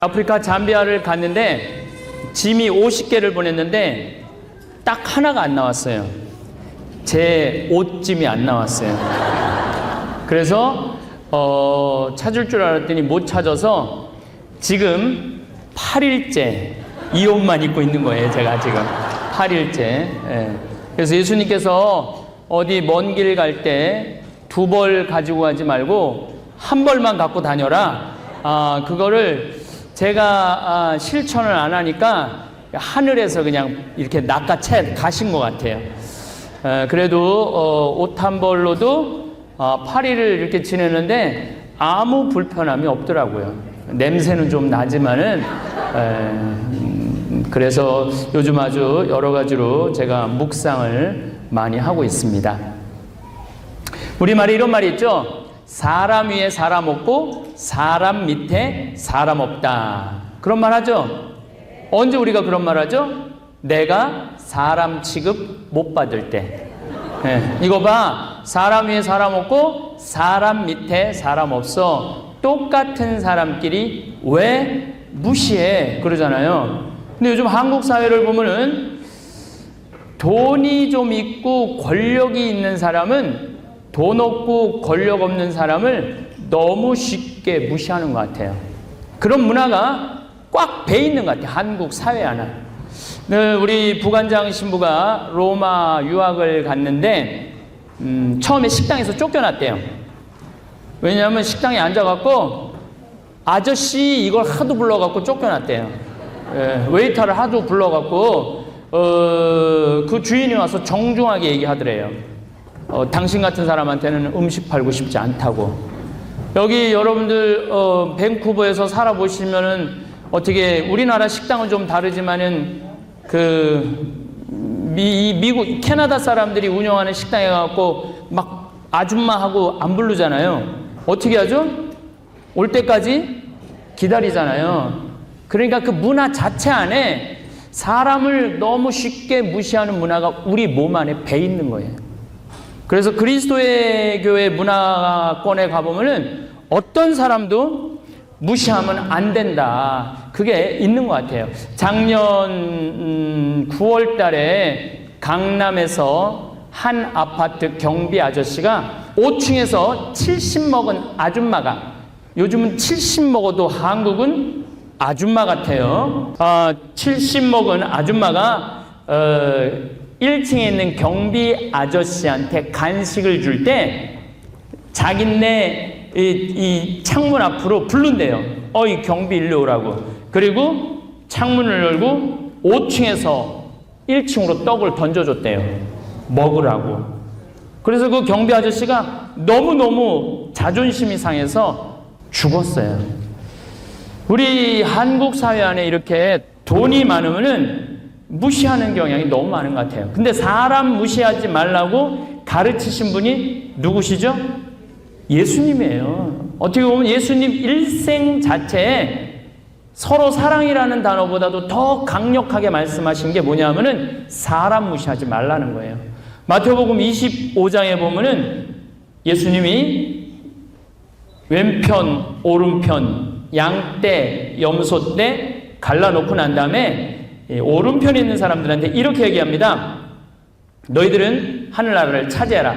아프리카 잠비아를 갔는데 짐이 50개를 보냈는데 딱 하나가 안 나왔어요. 제 옷짐이 안 나왔어요. 그래서 찾을 줄 알았더니 못 찾아서 지금 8일째 이 옷만 입고 있는 거예요. 제가 지금 8일째. 예. 그래서 예수님께서 어디 먼 길 갈 때 2벌 가지고 가지 말고 1벌만 갖고 다녀라. 그거를 제가 실천을 안 하니까 하늘에서 그냥 이렇게 낚아채 가신 것 같아요. 그래도 옷 1벌로도 8일을 이렇게 지내는데 아무 불편함이 없더라고요. 냄새는 좀 나지만은 그래서 요즘 아주 여러 가지로 제가 묵상을 많이 하고 있습니다. 우리말에 이런 말이 있죠. 사람 위에 사람 없고 사람 밑에 사람 없다. 그런 말 하죠. 언제 우리가 그런 말 하죠? 내가 사람 취급 못 받을 때. 이거 봐. 사람 위에 사람 없고 사람 밑에 사람 없어. 똑같은 사람끼리 왜 무시해? 그러잖아요. 근데 요즘 한국 사회를 보면은 돈이 좀 있고 권력이 있는 사람은 돈 없고 권력 없는 사람을 너무 쉽게 무시하는 것 같아요. 그런 문화가 꽉 배 있는 것 같아요. 한국 사회 안에. 우리 부관장 신부가 로마 유학을 갔는데 처음에 식당에서 쫓겨났대요. 왜냐하면 식당에 앉아갖고 아저씨 이걸 하도 불러갖고 쫓겨났대요. 웨이터를 하도 불러갖고 그 주인이 와서 정중하게 얘기하더래요. 당신 같은 사람한테는 음식 팔고 싶지 않다고. 여기 여러분들 밴쿠버에서 살아보시면은 어떻게 우리나라 식당은 좀 다르지만은 미국 캐나다 사람들이 운영하는 식당에 가갖고 막 아줌마하고 안 부르잖아요. 어떻게 하죠? 올 때까지 기다리잖아요. 그러니까 그 문화 자체 안에 사람을 너무 쉽게 무시하는 문화가 우리 몸 안에 배 있는 거예요. 그래서 그리스도의 교회 문화권에 가보면은 어떤 사람도 무시하면 안 된다. 그게 있는 것 같아요. 작년 9월 달에 강남에서 한 아파트 경비 아저씨가 5층에서 70 먹은 아줌마가, 요즘은 70 먹어도 한국은 아줌마 같아요. 70 먹은 아줌마가 1층에 있는 경비 아저씨한테 간식을 줄 때 자기네 이 창문 앞으로 부른대요. 이 경비 일로 오라고. 그리고 창문을 열고 5층에서 1층으로 떡을 던져줬대요. 먹으라고. 그래서 그 경비 아저씨가 너무너무 자존심이 상해서 죽었어요. 우리 한국 사회 안에 이렇게 돈이 많으면은 무시하는 경향이 너무 많은 것 같아요. 근데 사람 무시하지 말라고 가르치신 분이 누구시죠? 예수님이에요. 어떻게 보면 예수님 일생 자체에 서로 사랑이라는 단어보다도 더 강력하게 말씀하신 게 뭐냐면은 사람 무시하지 말라는 거예요. 마태복음 25장에 보면은 예수님이 왼편, 오른편, 양떼, 염소떼 갈라놓고 난 다음에 오른편에 있는 사람들한테 이렇게 얘기합니다. 너희들은 하늘나라를 차지해라.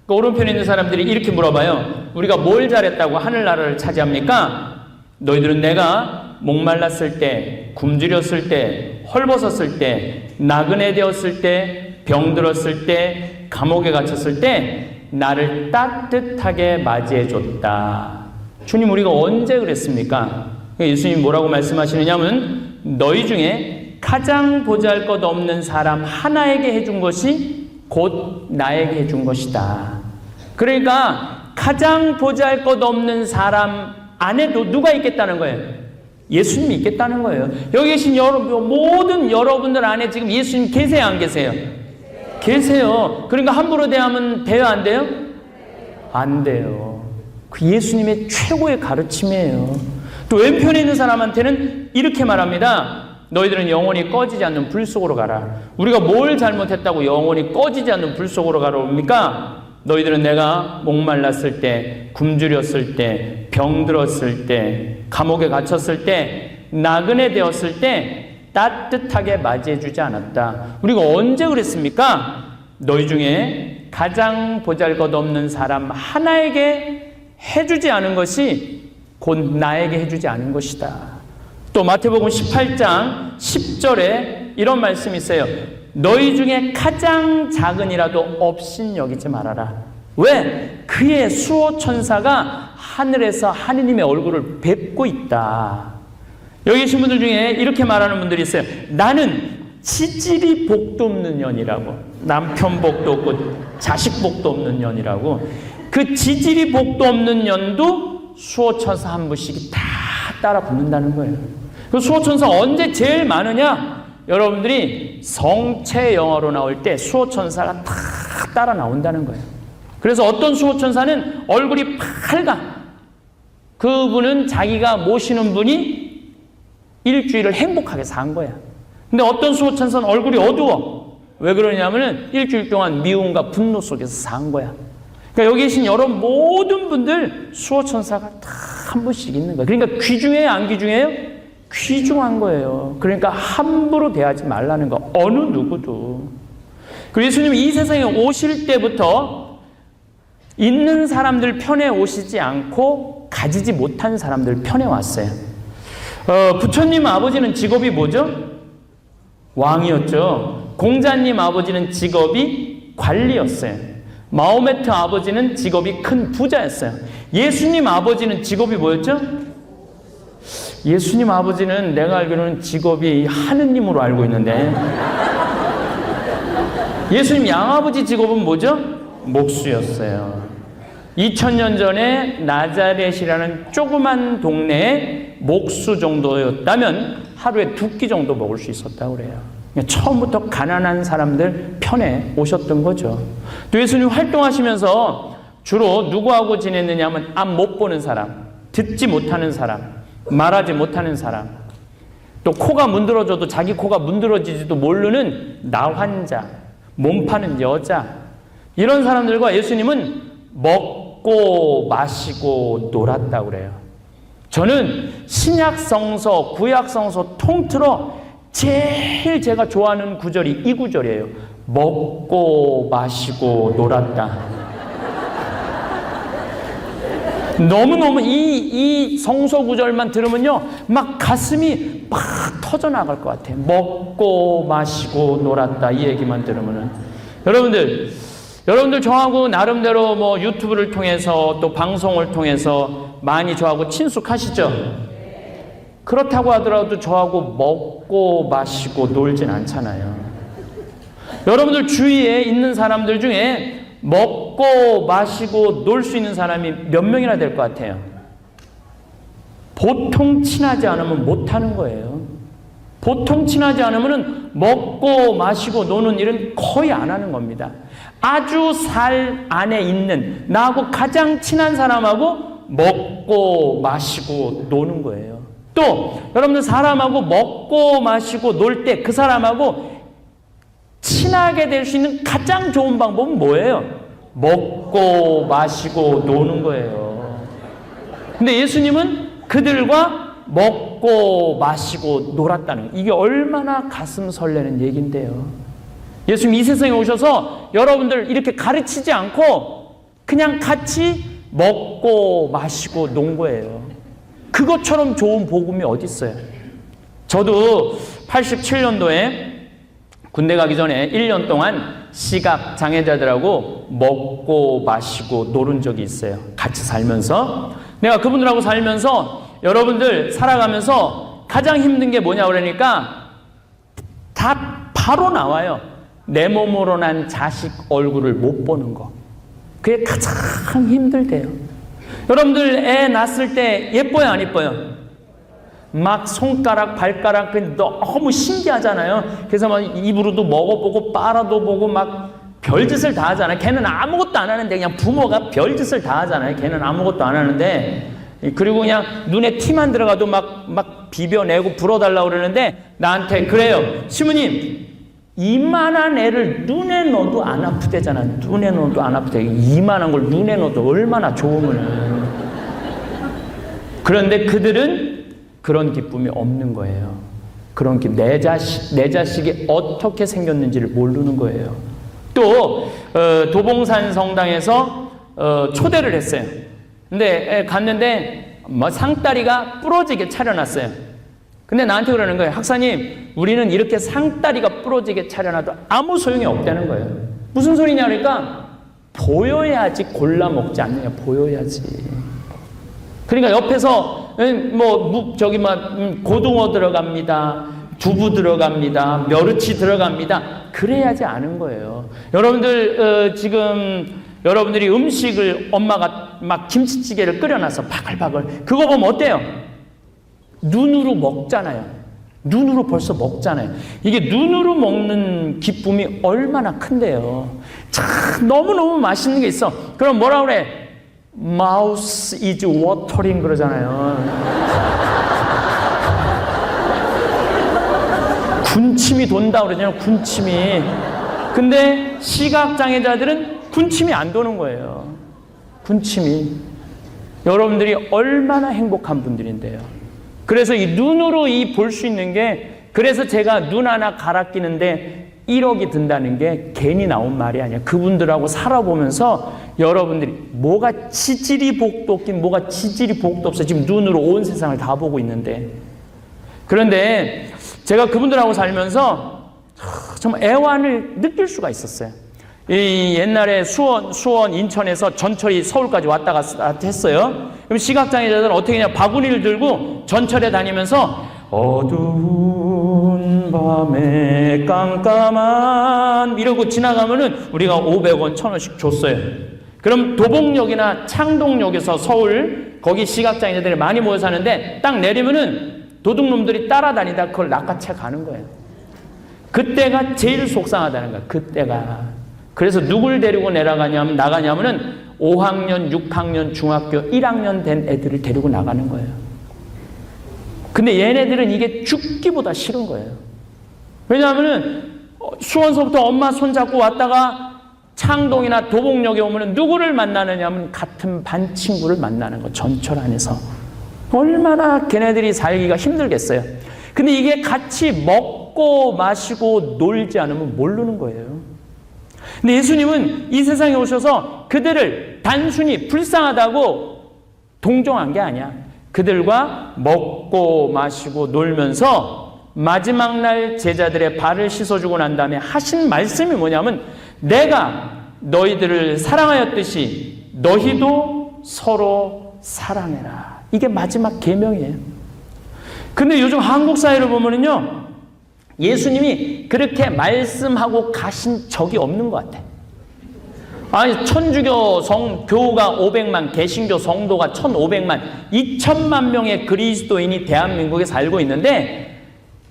그 오른편에 있는 사람들이 이렇게 물어봐요. 우리가 뭘 잘했다고 하늘나라를 차지합니까? 너희들은 내가 목말랐을 때, 굶주렸을 때, 헐벗었을 때, 나그네 되었을 때, 병들었을 때, 감옥에 갇혔을 때 나를 따뜻하게 맞이해 줬다. 주님, 우리가 언제 그랬습니까? 예수님 뭐라고 말씀하시느냐면 너희 중에 가장 보잘것없는 사람 하나에게 해준 것이 곧 나에게 해준 것이다. 그러니까 가장 보잘것없는 사람 안에도 누가 있겠다는 거예요? 예수님이 있겠다는 거예요. 여기 계신 모든 여러분들 안에 지금 예수님 계세요, 안 계세요? 계세요. 그러니까 함부로 대하면 돼요, 안 돼요? 안 돼요. 그 예수님의 최고의 가르침이에요. 또 왼편에 있는 사람한테는 이렇게 말합니다. 너희들은 영원히 꺼지지 않는 불 속으로 가라. 우리가 뭘 잘못했다고 영원히 꺼지지 않는 불 속으로 가라 옵니까? 너희들은 내가 목말랐을 때, 굶주렸을 때, 병들었을 때, 감옥에 갇혔을 때 나그네 되었을 때 따뜻하게 맞이해주지 않았다. 우리가 언제 그랬습니까? 너희 중에 가장 보잘것없는 사람 하나에게 해주지 않은 것이 곧 나에게 해주지 않은 것이다. 또 마태복음 18장 10절에 이런 말씀이 있어요. 너희 중에 가장 작은이라도 업신여기지 말아라. 왜? 그의 수호천사가 하늘에서 하느님의 얼굴을 뵙고 있다. 여기 계신 분들 중에 이렇게 말하는 분들이 있어요. 나는 지질이 복도 없는 년이라고. 남편 복도 없고 자식 복도 없는 년이라고. 그 지질이 복도 없는 년도 수호천사 한 분씩이 다 따라 붙는다는 거예요. 그 수호천사 언제 제일 많으냐? 여러분들이 성체 영화로 나올 때 수호천사가 다 따라 나온다는 거예요. 그래서 어떤 수호천사는 얼굴이 밝아. 그분은 자기가 모시는 분이 일주일을 행복하게 산 거야. 근데 어떤 수호천사는 얼굴이 어두워. 왜 그러냐면은 일주일 동안 미움과 분노 속에서 산 거야. 그러니까 여기 계신 여러분 모든 분들 수호천사가 다 한 분씩 있는 거야. 그러니까 귀중해요, 안 귀중해요? 귀중한 거예요. 그러니까 함부로 대하지 말라는 거. 어느 누구도. 그리고 예수님이 이 세상에 오실 때부터 있는 사람들 편에 오시지 않고 가지지 못한 사람들 편에 왔어요. 부처님 아버지는 직업이 뭐죠? 왕이었죠. 공자님 아버지는 직업이 관리였어요. 마호메트 아버지는 직업이 큰 부자였어요. 예수님 아버지는 직업이 뭐였죠? 예수님 아버지는 내가 알기로는 직업이 하느님으로 알고 있는데 예수님 양아버지 직업은 뭐죠? 목수였어요. 2000년 전에 나자렛이라는 조그만 동네에 목수 정도였다면 하루에 2끼 정도 먹을 수 있었다고 그래요. 처음부터 가난한 사람들 편에 오셨던 거죠. 또 예수님 활동하시면서 주로 누구하고 지냈느냐 하면 앞 못 보는 사람, 듣지 못하는 사람, 말하지 못하는 사람, 또 코가 문드러져도 자기 코가 문드러지지도 모르는 나환자, 몸 파는 여자, 이런 사람들과 예수님은 먹고 마시고 놀았다고 그래요. 저는 신약성서, 구약성서 통틀어 제일 제가 좋아하는 구절이 이 구절이에요. 먹고 마시고 놀았다. 너무너무 이 성서 구절만 들으면요, 막 가슴이 막 터져나갈 것 같아요. 먹고 마시고 놀았다. 이 얘기만 들으면은. 여러분들 저하고 나름대로 뭐 유튜브를 통해서 또 방송을 통해서 많이 저하고 친숙하시죠? 그렇다고 하더라도 저하고 먹고 마시고 놀진 않잖아요. 여러분들 주위에 있는 사람들 중에 먹고 마시고 놀 수 있는 사람이 몇 명이나 될 것 같아요? 보통 친하지 않으면 못하는 거예요. 보통 친하지 않으면 먹고 마시고 노는 일은 거의 안 하는 겁니다. 아주 살 안에 있는 나하고 가장 친한 사람하고 먹고 마시고 노는 거예요. 또 여러분들 사람하고 먹고 마시고 놀 때 그 사람하고 친하게 될 수 있는 가장 좋은 방법은 뭐예요? 먹고 마시고 노는 거예요. 근데 예수님은 그들과 먹고 마시고 놀았다는, 이게 얼마나 가슴 설레는 얘기인데요. 예수님 이 세상에 오셔서 여러분들 이렇게 가르치지 않고 그냥 같이 먹고 마시고 논 거예요. 그것처럼 좋은 복음이 어디 있어요? 저도 87년도에 군대 가기 전에 1년 동안 시각 장애자들하고 먹고 마시고 놀은 적이 있어요. 같이 살면서. 내가 그분들하고 살면서 여러분들 살아가면서 가장 힘든 게 뭐냐 그러니까 다 바로 나와요. 내 몸으로 난 자식 얼굴을 못 보는 거. 그게 가장 힘들대요. 여러분들 애 낳았을 때 예뻐요, 안 예뻐요? 막 손가락, 발가락 너무 신기하잖아요. 그래서 막 입으로도 먹어보고 빨아도 보고 막 별짓을 다 하잖아요. 걔는 아무것도 안 하는데 그냥 부모가 별짓을 다 하잖아요. 걔는 아무것도 안 하는데, 그리고 그냥 눈에 티만 들어가도 막 비벼내고 불어달라고 그러는데 나한테 그래요. 시부님, 이만한 애를 눈에 넣어도 안 아프대잖아. 눈에 넣어도 안 아프대. 이만한 걸 눈에 넣어도 얼마나 좋으면은. 그런데 그들은 그런 기쁨이 없는 거예요. 그런 기쁨. 내 자식이 어떻게 생겼는지를 모르는 거예요. 또 도봉산 성당에서 초대를 했어요. 근데 갔는데 상다리가 부러지게 차려놨어요. 근데 나한테 그러는 거예요. 학사님, 우리는 이렇게 상다리가 부러지게 차려놔도 아무 소용이 없다는 거예요. 무슨 소리냐 그러니까 보여야지 골라 먹지 않느냐. 보여야지. 그러니까 옆에서 고등어 들어갑니다, 두부 들어갑니다, 멸치 들어갑니다, 그래야지 아는 거예요. 여러분들 지금 여러분들이 음식을 엄마가 막 김치찌개를 끓여놔서 바글바글, 그거 보면 어때요? 눈으로 먹잖아요. 눈으로 벌써 먹잖아요. 이게 눈으로 먹는 기쁨이 얼마나 큰데요. 참 너무너무 맛있는 게 있어. 그럼 뭐라 그래? Mouth is watering 그러잖아요. 군침이 돈다 그러잖아요. 군침이. 근데 시각장애자들은 군침이 안 도는 거예요. 군침이. 여러분들이 얼마나 행복한 분들인데요. 그래서 이 눈으로 볼 수 있는 게, 그래서 제가 눈 하나 갈아 끼는데 1억이 든다는 게 괜히 나온 말이 아니야. 그분들하고 살아보면서 여러분들이 뭐가 지질이 복도 없긴 뭐가 지질이 복도 없어. 지금 눈으로 온 세상을 다 보고 있는데. 그런데 제가 그분들하고 살면서 정말 애환을 느낄 수가 있었어요. 이 옛날에 수원, 인천에서 전철이 서울까지 왔다 갔다 했어요. 그럼 시각장애자들은 어떻게 하냐? 바구니를 들고 전철에 다니면서 어두운 밤에 깜깜한 이러고 지나가면은 우리가 500원, 1000원씩 줬어요. 그럼 도봉역이나 창동역에서 서울, 거기 시각장애자들이 많이 모여 사는데 딱 내리면은 도둑놈들이 따라다니다 그걸 낚아채 가는 거예요. 그때가 제일 속상하다는 거야. 그때가. 그래서 누굴 데리고 나가냐면은 5학년, 6학년, 중학교 1학년 된 애들을 데리고 나가는 거예요. 근데 얘네들은 이게 죽기보다 싫은 거예요. 왜냐하면은 수원서부터 엄마 손잡고 왔다가 창동이나 도봉역에 오면은 누구를 만나느냐 하면 같은 반 친구를 만나는 거. 전철 안에서. 얼마나 걔네들이 살기가 힘들겠어요. 근데 이게 같이 먹고 마시고 놀지 않으면 모르는 거예요. 근데 예수님은 이 세상에 오셔서 그들을 단순히 불쌍하다고 동정한 게 아니야. 그들과 먹고 마시고 놀면서 마지막 날 제자들의 발을 씻어주고 난 다음에 하신 말씀이 뭐냐면, 내가 너희들을 사랑하였듯이 너희도 서로 사랑해라. 이게 마지막 계명이에요. 근데 요즘 한국 사회를 보면은요, 예수님이 그렇게 말씀하고 가신 적이 없는 것 같아. 아니, 천주교 교우가 500만, 개신교 성도가 1500만, 2천만 명의 그리스도인이 대한민국에 살고 있는데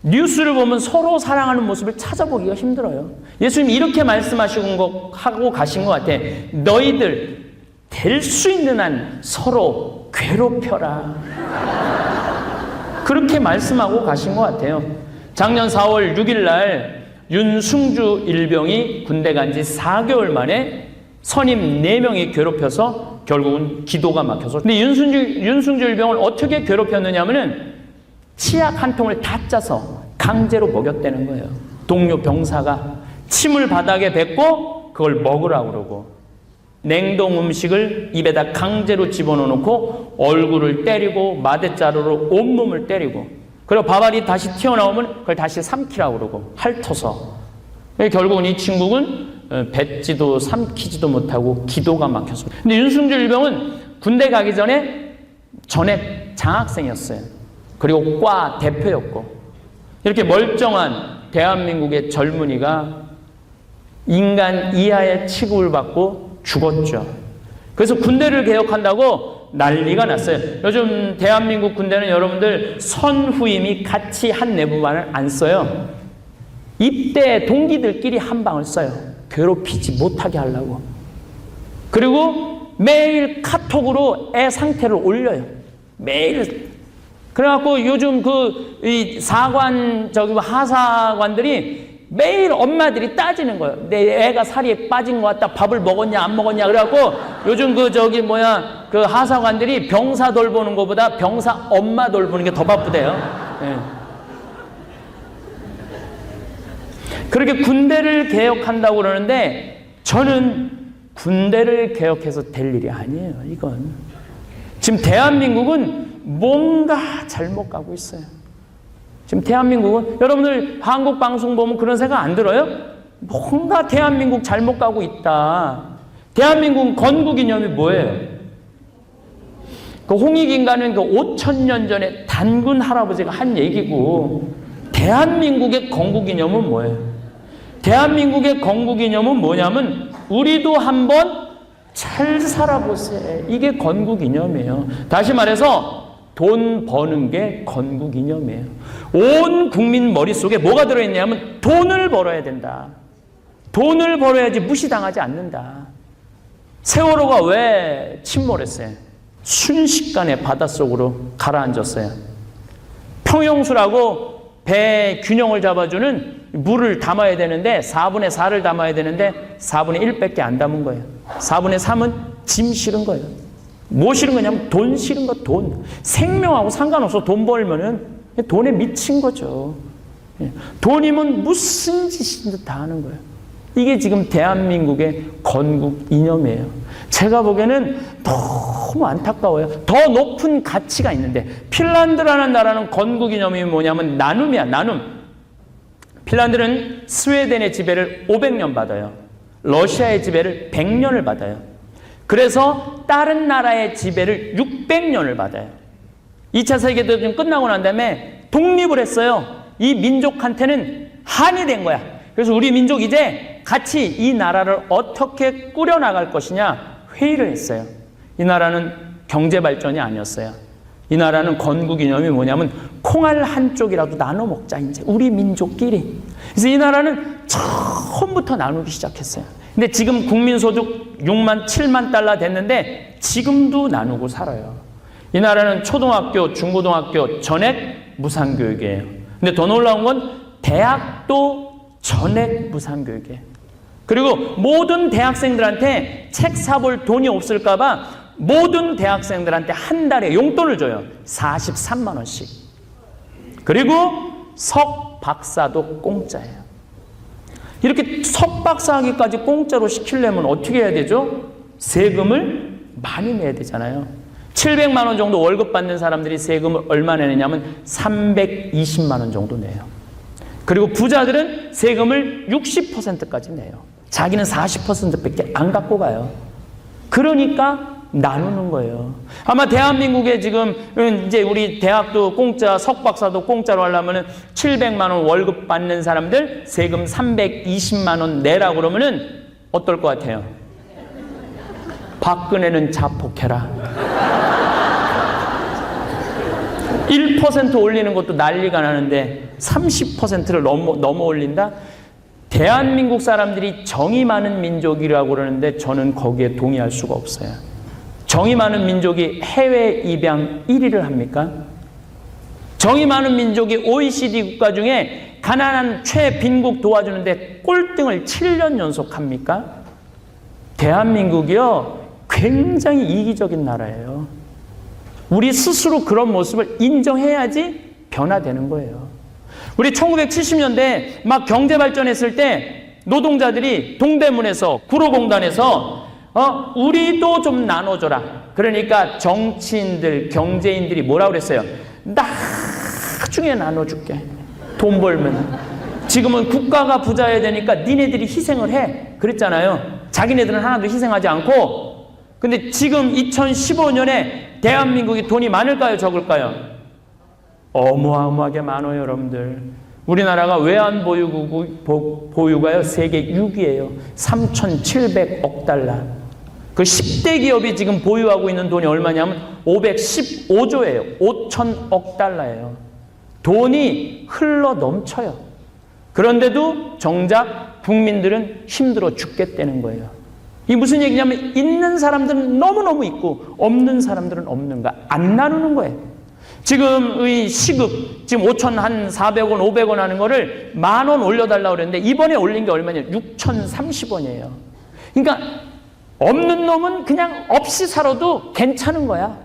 뉴스를 보면 서로 사랑하는 모습을 찾아보기가 힘들어요. 예수님이 이렇게 말씀하시고 하고 가신 것 같아. 너희들 될 수 있는 한 서로 괴롭혀라. 그렇게 말씀하고 가신 것 같아요. 작년 4월 6일 날 윤승주 일병이 군대 간 지 4개월 만에 선임 4명이 괴롭혀서 결국은 기도가 막혀서. 근데 윤승주 일병을 어떻게 괴롭혔느냐 하면은 치약 한 통을 다 짜서 강제로 먹였다는 거예요. 동료 병사가 침을 바닥에 뱉고 그걸 먹으라고 그러고, 냉동 음식을 입에다 강제로 집어넣고 얼굴을 때리고 마대자루로 온몸을 때리고, 그리고 밥알이 다시 튀어나오면 그걸 다시 삼키라고 그러고 핥아서. 결국은 이 친구는 뱉지도 삼키지도 못하고 기도가 막혀서. 근데 윤승주 일병은 군대 가기 전에 전액 장학생이었어요. 그리고 과 대표였고. 이렇게 멀쩡한 대한민국의 젊은이가 인간 이하의 취급을 받고 죽었죠. 그래서 군대를 개혁한다고 난리가 났어요. 요즘 대한민국 군대는 여러분들 선후임이 같이 한 내부만을 안 써요. 입대 동기들끼리 한 방을 써요. 괴롭히지 못하게 하려고. 그리고 매일 카톡으로 애 상태를 올려요. 매일. 그래갖고 요즘 이 하사관들이 매일 엄마들이 따지는 거예요. 내 애가 살이 빠진 것 같다. 밥을 먹었냐 안 먹었냐. 그래갖고 요즘 그 하사관들이 병사 돌보는 것보다 병사 엄마 돌보는 게 더 바쁘대요. 네. 그렇게 군대를 개혁한다고 그러는데 저는 군대를 개혁해서 될 일이 아니에요. 이건 지금 대한민국은 뭔가 잘못 가고 있어요. 지금 대한민국은 여러분들 한국 방송 보면 그런 생각 안 들어요? 뭔가 대한민국 잘못 가고 있다. 대한민국 건국 이념이 뭐예요? 그 홍익인가는 그 5,000년 전에 단군 할아버지가 한 얘기고, 대한민국의 건국 이념은 뭐예요? 대한민국의 건국 이념은 뭐냐면 우리도 한번 잘 살아보세요. 이게 건국 이념이에요. 다시 말해서 돈 버는 게 건국 이념이에요. 온 국민 머릿속에 뭐가 들어있냐면 돈을 벌어야 된다. 돈을 벌어야지 무시당하지 않는다. 세월호가 왜 침몰했어요? 순식간에 바닷속으로 가라앉았어요. 평형수라고 배 균형을 잡아주는 물을 담아야 되는데 4분의 4를 담아야 되는데 4분의 1밖에 안 담은 거예요. 4분의 3은 짐 실은 거예요. 뭐 실은 거냐면 돈 실은 거, 돈. 생명하고 상관없어. 돈 벌면은 돈에 미친 거죠. 돈이면 무슨 짓이든 다 하는 거예요. 이게 지금 대한민국의 건국 이념이에요. 제가 보기에는 너무 안타까워요. 더 높은 가치가 있는데, 핀란드라는 나라는 건국 이념이 뭐냐면 나눔이야, 나눔. 핀란드는 스웨덴의 지배를 500년 받아요. 러시아의 지배를 100년을 받아요. 그래서 다른 나라의 지배를 600년을 받아요. 2차 세계대전 끝나고 난 다음에 독립을 했어요. 이 민족한테는 한이 된 거야. 그래서 우리 민족 이제 같이 이 나라를 어떻게 꾸려나갈 것이냐 회의를 했어요. 이 나라는 경제 발전이 아니었어요. 이 나라는 건국 이념이 뭐냐면 콩알 한 쪽이라도 나눠 먹자, 이제 우리 민족끼리. 그래서 이 나라는 처음부터 나누기 시작했어요. 근데 지금 국민소득 6만 7만 달러 됐는데 지금도 나누고 살아요. 이 나라는 초등학교, 중고등학교 전액 무상교육이에요. 근데 더 놀라운 건 대학도 전액 무상교육이에요. 그리고 모든 대학생들한테 책 사볼 돈이 없을까 봐 모든 대학생들한테 한 달에 용돈을 줘요. 43만 원씩. 그리고 석 박사도 공짜예요. 이렇게 석 박사 하기까지 공짜로 시키려면 어떻게 해야 되죠? 세금을 많이 내야 되잖아요. 700만 원 정도 월급 받는 사람들이 세금을 얼마 내냐면 320만 원 정도 내요. 그리고 부자들은 세금을 60%까지 내요. 자기는 40%밖에 안 갖고 가요. 그러니까 나누는 거예요. 아마 대한민국에 지금 이제 우리 대학도 공짜, 석박사도 공짜로 하려면은 700만 원 월급 받는 사람들 세금 320만 원 내라고 그러면은 어떨 것 같아요? 박근혜는 자폭해라. 1% 올리는 것도 난리가 나는데 30%를 넘어 올린다? 대한민국 사람들이 정이 많은 민족이라고 그러는데 저는 거기에 동의할 수가 없어요. 정이 많은 민족이 해외 입양 1위를 합니까? 정이 많은 민족이 OECD 국가 중에 가난한 최빈국 도와주는데 꼴등을 7년 연속 합니까? 대한민국이요, 굉장히 이기적인 나라예요. 우리 스스로 그런 모습을 인정해야지 변화되는 거예요. 우리 1970년대 막 경제 발전했을 때 노동자들이 동대문에서 구로공단에서 우리도 좀 나눠줘라. 그러니까 정치인들, 경제인들이 뭐라고 그랬어요? 나중에 나눠줄게. 돈 벌면. 지금은 국가가 부자여야 되니까 니네들이 희생을 해. 그랬잖아요. 자기네들은 하나도 희생하지 않고. 근데 지금 2015년에 대한민국이 돈이 많을까요? 적을까요? 어마어마하게 많아요, 여러분들. 우리나라가 외환 보유가요, 세계 6위예요. 3,700억 달러. 그 10대 기업이 지금 보유하고 있는 돈이 얼마냐면 515조예요. 5,000억 달러예요. 돈이 흘러 넘쳐요. 그런데도 정작 국민들은 힘들어 죽겠다는 거예요. 이게 무슨 얘기냐면 있는 사람들은 너무너무 있고 없는 사람들은 없는가. 안 나누는 거예요. 지금의 시급, 지금 5,400원, 500원 하는 거를 10,000원 올려달라고 그랬는데, 이번에 올린 게 얼마냐면 6,030원이에요. 그러니까, 없는 놈은 그냥 없이 살아도 괜찮은 거야.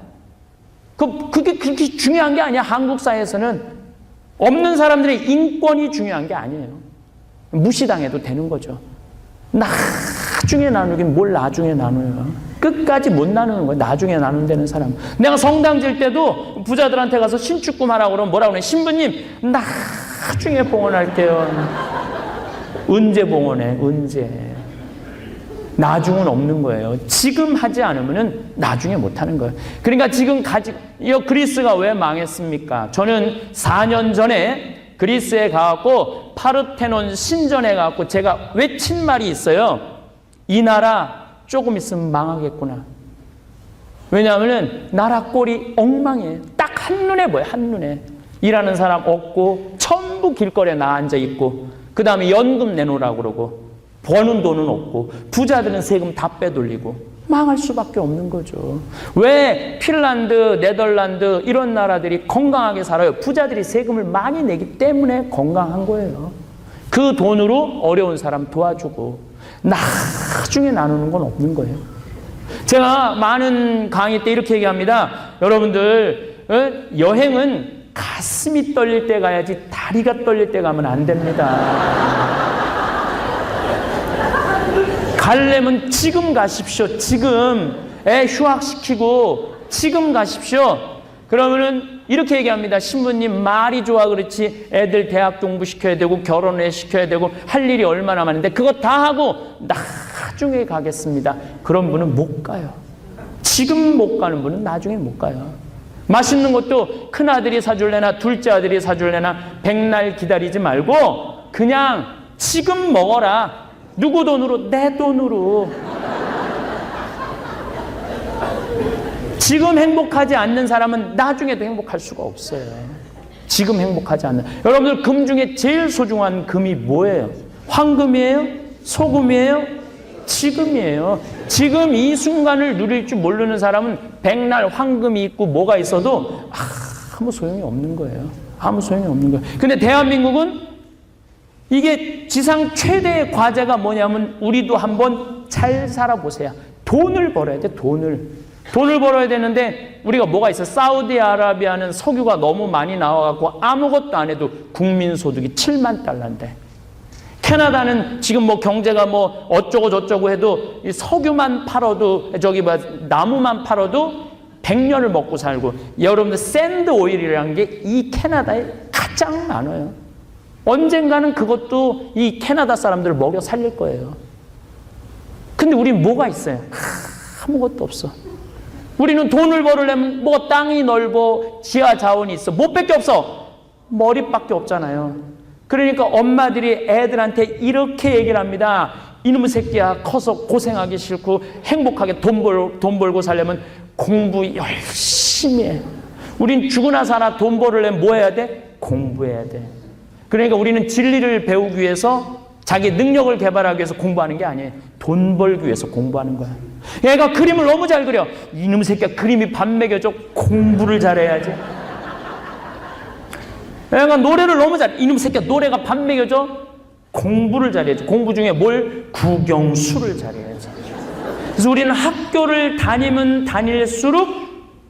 그게 그렇게 중요한 게 아니야, 한국 사회에서는. 없는 사람들의 인권이 중요한 게 아니에요. 무시당해도 되는 거죠. 나중에 나누긴 뭘 나중에 나눠요. 끝까지 못 나누는 거예요. 나중에 나눈다는 사람. 내가 성당 질 때도 부자들한테 가서 신축금 하라고 그러면 뭐라고 그래? 신부님, 나중에 봉헌할게요. 언제 봉헌해? 언제? 나중은 없는 거예요. 지금 하지 않으면 나중에 못 하는 거예요. 그러니까 지금 그리스가 왜 망했습니까? 저는 4년 전에 그리스에 가갖고 파르테논 신전에 가갖고 제가 외친 말이 있어요. 이 나라 조금 있으면 망하겠구나. 왜냐하면 나라 꼴이 엉망이에요. 딱 한눈에 보여요. 한눈에. 일하는 사람 없고 전부 길거리에 나 앉아있고 그 다음에 연금 내놓으라고 그러고 버는 돈은 없고 부자들은 세금 다 빼돌리고 망할 수밖에 없는 거죠. 왜 핀란드, 네덜란드 이런 나라들이 건강하게 살아요? 부자들이 세금을 많이 내기 때문에 건강한 거예요. 그 돈으로 어려운 사람 도와주고 나중에 나누는 건 없는 거예요. 제가 많은 강의 때 이렇게 얘기합니다. 여러분들 여행은 가슴이 떨릴 때 가야지 다리가 떨릴 때 가면 안 됩니다. 가려면 지금 가십시오. 지금 애 휴학시키고 지금 가십시오. 그러면은 이렇게 얘기합니다. 신부님 말이 좋아 그렇지 애들 대학 공부시켜야 되고 결혼을 시켜야 되고 할 일이 얼마나 많은데 그거 다 하고 나중에 가겠습니다. 그런 분은 못 가요. 지금 못 가는 분은 나중에 못 가요. 맛있는 것도 큰아들이 사줄래나 둘째 아들이 사줄래나 백날 기다리지 말고 그냥 지금 먹어라. 누구 돈으로? 내 돈으로. 지금 행복하지 않는 사람은 나중에도 행복할 수가 없어요. 지금 행복하지 않는. 여러분들 금 중에 제일 소중한 금이 뭐예요? 황금이에요? 소금이에요? 지금이에요. 지금 이 순간을 누릴 줄 모르는 사람은 백날 황금이 있고 뭐가 있어도 아무 소용이 없는 거예요. 아무 소용이 없는 거예요. 근데 대한민국은 이게 지상 최대의 과제가 뭐냐면 우리도 한번 잘 살아보세요. 돈을 벌어야 돼. 돈을 벌어야 되는데 우리가 뭐가 있어? 사우디아라비아는 석유가 너무 많이 나와갖고 아무것도 안 해도 국민소득이 7만 달러인데 캐나다는 지금 뭐 경제가 뭐 어쩌고 저쩌고 해도 이 석유만 팔아도 나무만 팔아도 100년을 먹고 살고 여러분들 샌드 오일이라는 게 이 캐나다에 가장 많아요. 언젠가는 그것도 이 캐나다 사람들을 먹여 살릴 거예요. 근데 우린 뭐가 있어요? 아무것도 없어. 우리는 돈을 벌으려면 뭐 땅이 넓어 지하 자원이 있어. 뭐밖에 없어? 머리밖에 없잖아요. 그러니까 엄마들이 애들한테 이렇게 얘기를 합니다. 이놈의 새끼야 커서 고생하기 싫고 행복하게 돈 벌고 살려면 공부 열심히 해. 우린 죽으나 사나 돈 벌으려면 뭐 해야 돼? 공부해야 돼. 그러니까 우리는 진리를 배우기 위해서 자기 능력을 개발하기 위해서 공부하는 게 아니에요. 돈 벌기 위해서 공부하는 거야. 얘가 그림을 너무 잘 그려. 이놈의 새끼야 그림이 밥 먹여줘. 공부를 잘해야지. 얘가 노래를 너무 잘해. 이놈의 새끼야 노래가 밥 먹여줘. 공부를 잘해야지. 공부 중에 뭘? 국영수를 잘해야지. 그래서 우리는 학교를 다니면 다닐수록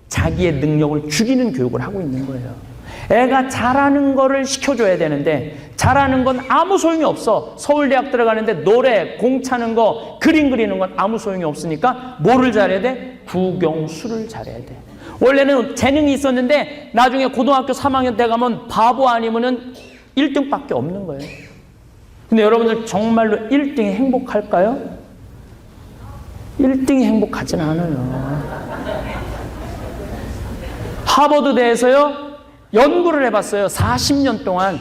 자기의 능력을 죽이는 교육을 하고 있는 거예요. 애가 잘하는 거를 시켜줘야 되는데 잘하는 건 아무 소용이 없어. 서울대학 들어가는데 노래, 공 차는 거, 그림 그리는 건 아무 소용이 없으니까 뭐를 잘해야 돼? 국영수를 잘해야 돼. 원래는 재능이 있었는데 나중에 고등학교 3학년 때 가면 바보 아니면은 1등밖에 없는 거예요. 근데 여러분들 정말로 1등이 행복할까요? 1등이 행복하진 않아요. 하버드대에서요 연구를 해봤어요. 40년 동안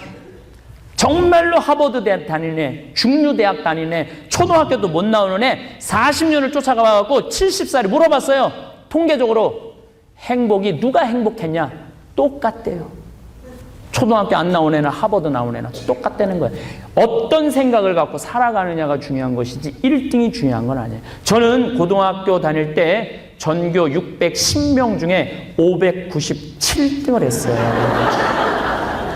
정말로 하버드 대학 다니는 애, 중류대학 다니는 애, 초등학교도 못 나오는 애 40년을 쫓아가갖고 70살이 물어봤어요. 통계적으로 행복이 누가 행복했냐? 똑같대요. 초등학교 안 나온 애나 하버드 나온 애나 똑같다는 거예요. 어떤 생각을 갖고 살아가느냐가 중요한 것이지 1등이 중요한 건 아니에요. 저는 고등학교 다닐 때 전교 610명 중에 597등을 했어요.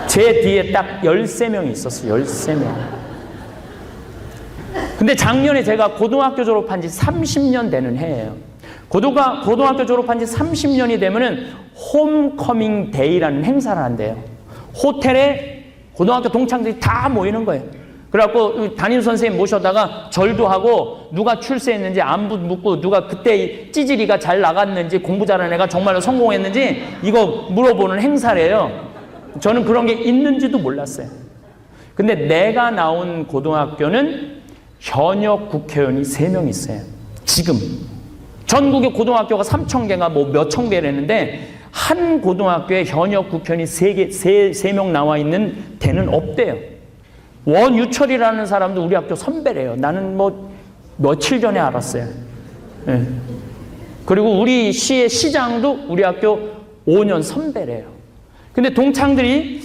제 뒤에 딱 13명이 있었어요. 13명. 근데 작년에 제가 고등학교 졸업한 지 30년 되는 해예요. 고등학교 졸업한 지 30년이 되면은 홈커밍 데이라는 행사를 한대요. 호텔에 고등학교 동창들이 다 모이는 거예요. 그래갖고 담임 선생님 모셔다가 절도 하고 누가 출세했는지 안부 묻고 누가 그때 찌질이가 잘 나갔는지 공부 잘하는 애가 정말로 성공했는지 이거 물어보는 행사래요. 저는 그런 게 있는지도 몰랐어요. 근데 내가 나온 고등학교는 현역 국회의원이 3명 있어요. 지금 전국의 고등학교가 3,000개가 뭐 몇천 개라는데 한 고등학교에 현역 국회의원이 3명 나와 있는 데는 없대요. 원유철이라는 사람도 우리 학교 선배래요. 나는 뭐 며칠 전에 알았어요. 네. 그리고 우리 시의 시장도 우리 학교 5년 선배래요. 근데 동창들이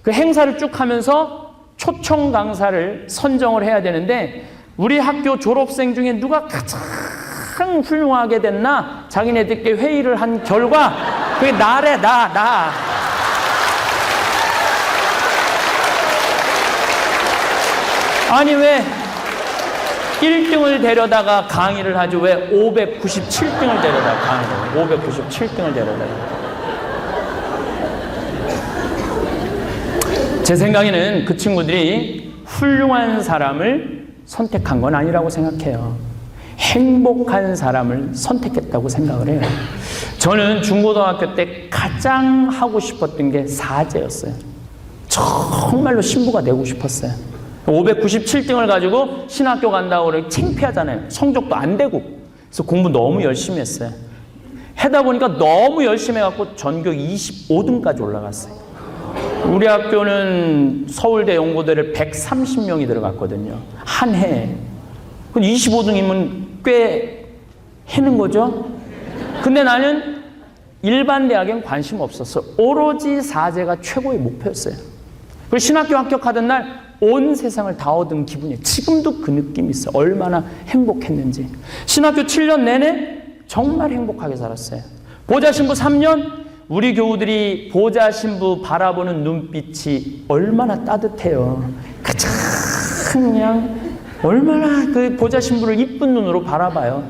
그 행사를 쭉 하면서 초청 강사를 선정을 해야 되는데 우리 학교 졸업생 중에 누가 가장 훌륭하게 됐나 자기네들끼리 회의를 한 결과 그게 나래. 나. 아니 왜 1등을 데려다가 강의를 하지 왜 597등을 데려다가 강의를 597등을 데려다가 제 생각에는 그 친구들이 훌륭한 사람을 선택한 건 아니라고 생각해요. 행복한 사람을 선택했다고 생각을 해요. 저는 중고등학교 때 가장 하고 싶었던 게 사제였어요. 정말로 신부가 되고 싶었어요. 597등을 가지고 신학교 간다고 그러고 창피하잖아요. 성적도 안 되고. 그래서 공부 너무 열심히 했어요. 하다 보니까 너무 열심히 해갖고 전교 25등까지 올라갔어요. 우리 학교는 서울대 연고대를 130명이 들어갔거든요. 한 해에. 25등이면 꽤 해는 거죠. 근데 나는 일반 대학엔 관심 없었어. 오로지 사제가 최고의 목표였어요. 그리고 신학교 합격하던 날 온 세상을 다 얻은 기분이에요. 지금도 그 느낌이 있어요. 얼마나 행복했는지. 신학교 7년 내내 정말 행복하게 살았어요. 보좌신부 3년 우리 교우들이 보좌신부 바라보는 눈빛이 얼마나 따뜻해요. 가장 그냥 얼마나 그 보좌신부를 이쁜 눈으로 바라봐요.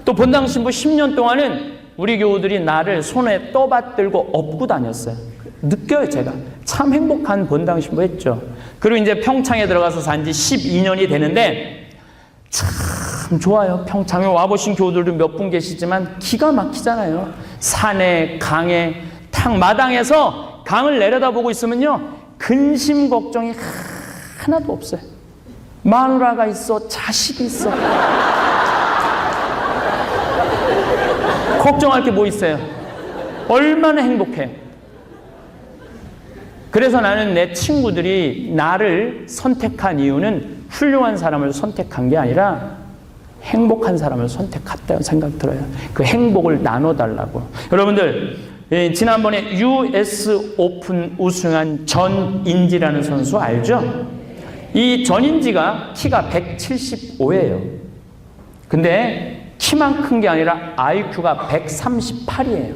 또 본당신부 10년 동안은 우리 교우들이 나를 손에 떠받들고 업고 다녔어요. 느껴요, 제가. 참 행복한 본당신부 했죠. 그리고 이제 평창에 들어가서 산 지 12년이 되는데 참 좋아요. 평창에 와보신 교우들도 몇 분 계시지만 기가 막히잖아요. 산에, 강에, 탕 마당에서 강을 내려다보고 있으면요. 근심 걱정이 하나도 없어요. 마누라가 있어, 자식이 있어. 걱정할 게 뭐 있어요? 얼마나 행복해. 그래서 나는 내 친구들이 나를 선택한 이유는 훌륭한 사람을 선택한 게 아니라 행복한 사람을 선택했다고 생각 들어요. 그 행복을 나눠달라고. 여러분들, 지난번에 US 오픈 우승한 전인지라는 선수 알죠? 이 전인지가 키가 175예요. 근데 키만 큰 게 아니라 IQ가 138이에요.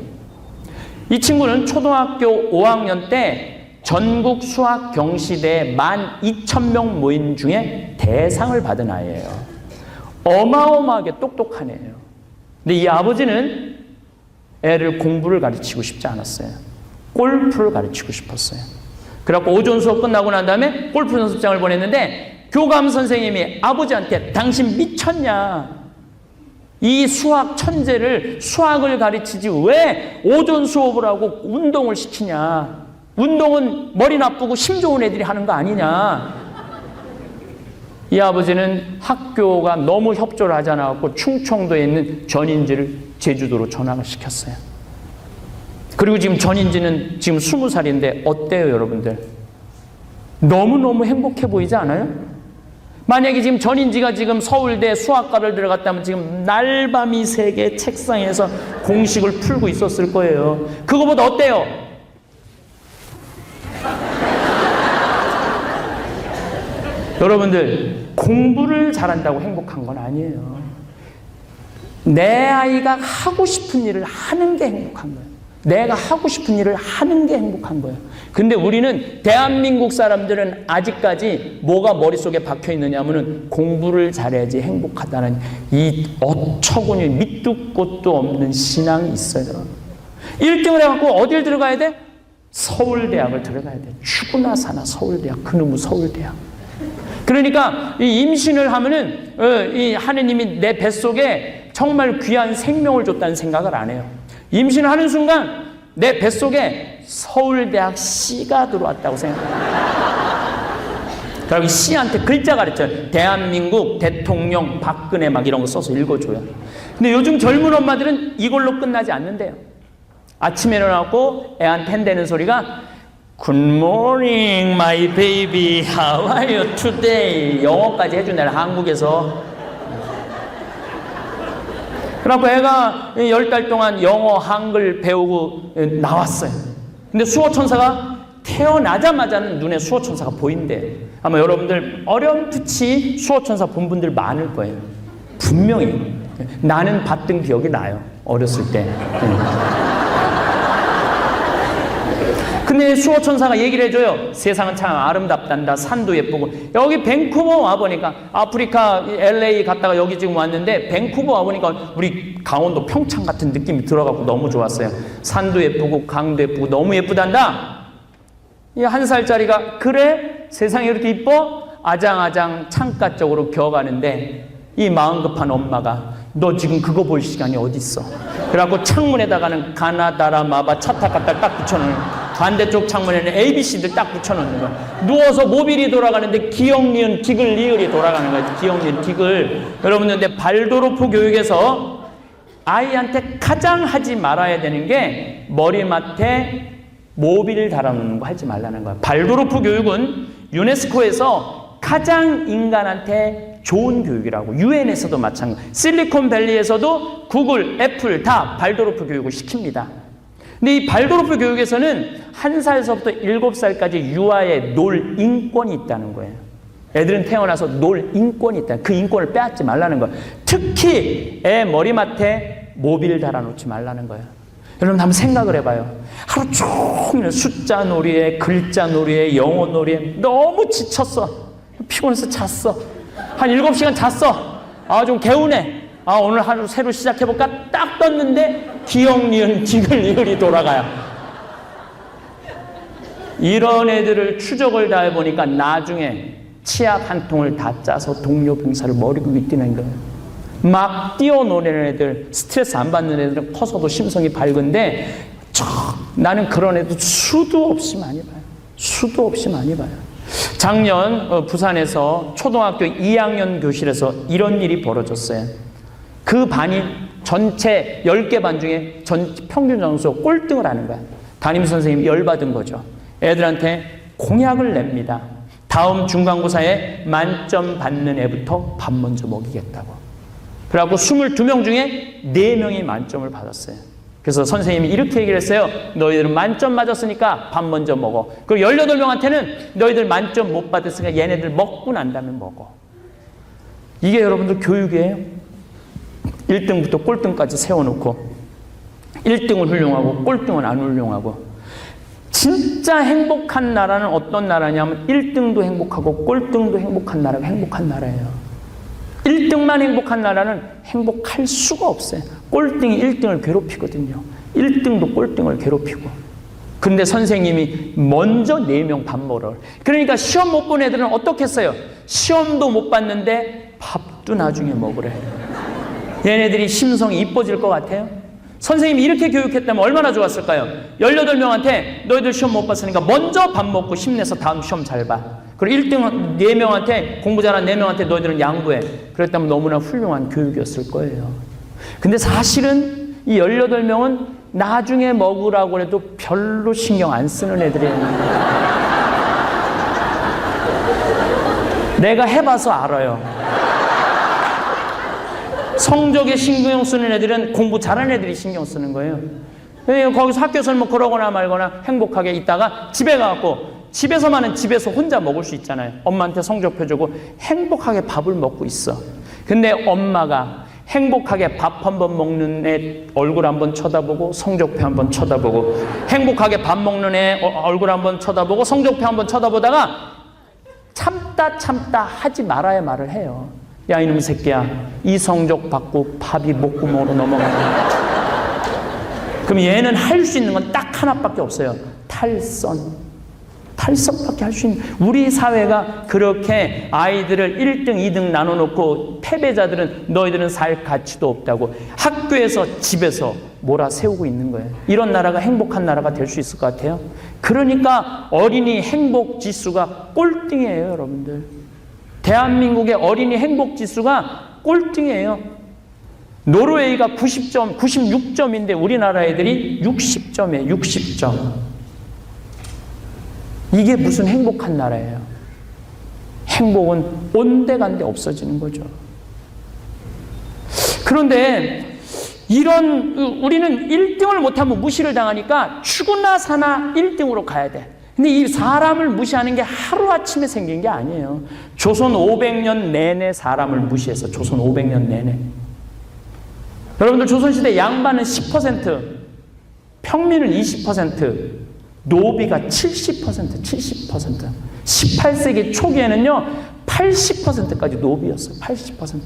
이 친구는 초등학교 5학년 때 전국 수학 경시대에 12,000명 모임 중에 대상을 받은 아이예요. 어마어마하게 똑똑한 애예요. 근데 이 아버지는 애를 공부를 가르치고 싶지 않았어요. 골프를 가르치고 싶었어요. 그래갖고 오전 수업 끝나고 난 다음에 골프 연습장을 보냈는데 교감 선생님이 아버지한테 당신 미쳤냐? 이 수학 천재를 수학을 가르치지 왜 오전 수업을 하고 운동을 시키냐? 운동은 머리 나쁘고 심 좋은 애들이 하는 거 아니냐? 이 아버지는 학교가 너무 협조를 하지 않아서 충청도에 있는 전인지를 제주도로 전학을 시켰어요. 그리고 지금 전인지는 지금 20살인데 어때요, 여러분들? 너무너무 행복해 보이지 않아요? 만약에 지금 전인지가 지금 서울대 수학과를 들어갔다면 지금 날밤이 새게 책상에서 공식을 풀고 있었을 거예요. 그거보다 어때요? 여러분들, 공부를 잘한다고 행복한 건 아니에요. 내 아이가 하고 싶은 일을 하는 게 행복한 거예요. 내가 하고 싶은 일을 하는 게 행복한 거예요. 근데 우리는, 대한민국 사람들은 아직까지 뭐가 머릿속에 박혀 있느냐 하면은 공부를 잘해야지 행복하다는 이 어처구니 밑도 끝도 없는 신앙이 있어요. 1등을 해갖고 어딜 들어가야 돼? 서울대학을 들어가야 돼. 죽으나 사나 서울대학, 그놈의 서울대학. 그러니까 이 임신을 하면은 이 하느님이 내 뱃속에 정말 귀한 생명을 줬다는 생각을 안 해요. 임신을 하는 순간 내 뱃속에 서울대학 C가 들어왔다고 생각해요. 그리고 C한테 글자 가르쳐요. 대한민국 대통령 박근혜 막 이런 거 써서 읽어줘요. 근데 요즘 젊은 엄마들은 이걸로 끝나지 않는데요. 아침에 일어나고 애한테 한대는 소리가 Good morning, my baby. How are you today? 영어까지 해준다. 한국에서. 그래갖고 애가 10달 동안 영어, 한글 배우고 나왔어요. 근데 수호천사가 태어나자마자는 눈에 수호천사가 보인대. 아마 여러분들 어렴풋이 수호천사 본 분들 많을 거예요. 분명히. 나는 봤던 기억이 나요. 어렸을 때. 근데 수호천사가 얘기를 해줘요. 세상은 참 아름답단다. 산도 예쁘고. 여기 밴쿠버 와보니까, 아프리카 LA 갔다가 여기 지금 왔는데 밴쿠버 와보니까 우리 강원도 평창 같은 느낌이 들어가고 너무 좋았어요. 산도 예쁘고 강도 예쁘고 너무 예쁘단다. 이 1살짜리가 그래? 세상이 이렇게 이뻐? 아장아장 창가 쪽으로 기어가는데 이 마음 급한 엄마가 너 지금 그거 볼 시간이 어딨어? 그래갖고 창문에다가는 가나다라 마바 차타카타 딱 붙여놓는, 반대쪽 창문에는 ABC들 딱 붙여놓는 거야. 누워서 모빌이 돌아가는데 기역, 니은, 디귿, 리을이 돌아가는 거야. 기역, 니은, 디귿. 여러분들, 근데 발도르프 교육에서 아이한테 가장 하지 말아야 되는 게 머리맡에 모빌을 달아놓는 거 하지 말라는 거야. 발도르프 교육은 유네스코에서 가장 인간한테 좋은 교육이라고. 유엔에서도 마찬가지. 실리콘밸리에서도 구글, 애플 다 발도르프 교육을 시킵니다. 근데 이 발도르프 교육에서는 1살서부터 7살까지 유아의 놀 인권이 있다는 거예요. 애들은 태어나서 놀 인권이 있다. 그 인권을 빼앗지 말라는 거예요. 특히 애 머리맡에 모빌 달아놓지 말라는 거예요. 여러분 한번 생각을 해봐요. 하루 종일 숫자 놀이에, 글자 놀이에, 영어 놀이에 너무 지쳤어. 피곤해서 잤어. 한 7시간 잤어. 아, 좀 개운해. 아, 오늘 하루 새로 시작해볼까? 딱 떴는데 기역, 니은, 디귿, 리을이 돌아가요. 이런 애들을 추적을 다 해보니까 나중에 치약 한 통을 다 짜서 동료 병사를 머리 긁고 뛰는 거예요. 막 뛰어노는 애들, 스트레스 안 받는 애들은 커서도 심성이 밝은데 나는 그런 애들 수도 없이 많이 봐요. 수도 없이 많이 봐요. 작년 부산에서 초등학교 2학년 교실에서 이런 일이 벌어졌어요. 그 반이 전체 10개 반 중에 평균 점수 꼴등을 하는 거야. 담임선생님이 열받은 거죠. 애들한테 공약을 냅니다. 다음 중간고사에 만점 받는 애부터 밥 먼저 먹이겠다고. 그래갖고 22명 중에 4명이 만점을 받았어요. 그래서 선생님이 이렇게 얘기를 했어요. 너희들은 만점 맞았으니까 밥 먼저 먹어. 그리고 18명한테는 너희들 만점 못 받았으니까 얘네들 먹고 난 다음에 먹어. 이게 여러분들 교육이에요. 1등부터 꼴등까지 세워놓고 1등은 훌륭하고 꼴등은 안 훌륭하고. 진짜 행복한 나라는 어떤 나라냐면 1등도 행복하고 꼴등도 행복한 나라가 행복한 나라예요. 1등만 행복한 나라는 행복할 수가 없어요. 꼴등이 1등을 괴롭히거든요. 1등도 꼴등을 괴롭히고. 근데 선생님이 먼저 4명 밥 먹으라. 그러니까 시험 못 본 애들은 어떻게 했어요? 시험도 못 봤는데 밥도 나중에 먹으래. 얘네들이 심성이 이뻐질 것 같아요? 선생님이 이렇게 교육했다면 얼마나 좋았을까요? 18명한테 너희들 시험 못 봤으니까 먼저 밥 먹고 힘내서 다음 시험 잘 봐. 그리고 1등 4명한테, 공부 잘한 4명한테 너희들은 양보해. 그랬다면 너무나 훌륭한 교육이었을 거예요. 근데 사실은 이 18명은 나중에 먹으라고 해도 별로 신경 안 쓰는 애들이에요. 내가 해봐서 알아요. 성적에 신경 쓰는 애들은 공부 잘하는 애들이 신경 쓰는 거예요. 거기서 학교에서 뭐 그러거나 말거나 행복하게 있다가 집에 가갖고, 집에서만은 집에서 혼자 먹을 수 있잖아요. 엄마한테 성적표 주고 행복하게 밥을 먹고 있어. 근데 엄마가 행복하게 밥 한 번 먹는 애 얼굴 한번 쳐다보고 성적표 한번 쳐다보고, 행복하게 밥 먹는 애 얼굴 한번 쳐다보고 성적표 한번 쳐다보다가 참다 하지 말아야 말을 해요. 야, 이놈 새끼야, 이 성적 받고 밥이 목구멍으로 넘어가요. 그럼 얘는 할 수 있는 건 딱 하나밖에 없어요. 탈선밖에 할 수 있는. 우리 사회가 그렇게 아이들을 1등, 2등 나눠놓고 패배자들은 너희들은 살 가치도 없다고 학교에서 집에서 몰아세우고 있는 거예요. 이런 나라가 행복한 나라가 될 수 있을 것 같아요? 그러니까 어린이 행복 지수가 꼴등이에요, 여러분들. 대한민국의 어린이 행복 지수가 꼴등이에요. 노르웨이가 90점, 96점인데 우리나라 애들이 60점이에요. 60점. 이게 무슨 행복한 나라예요? 행복은 온데간데 없어지는 거죠. 그런데 우리는 1등을 못하면 무시를 당하니까 죽으나 사나 1등으로 가야 돼. 근데 이 사람을 무시하는 게 하루아침에 생긴 게 아니에요. 조선 500년 내내 사람을 무시해서 조선 500년 내내. 여러분들 조선시대 양반은 10%, 평민은 20%, 노비가 70%. 18세기 초기에는요, 80%까지 노비였어요. 80%.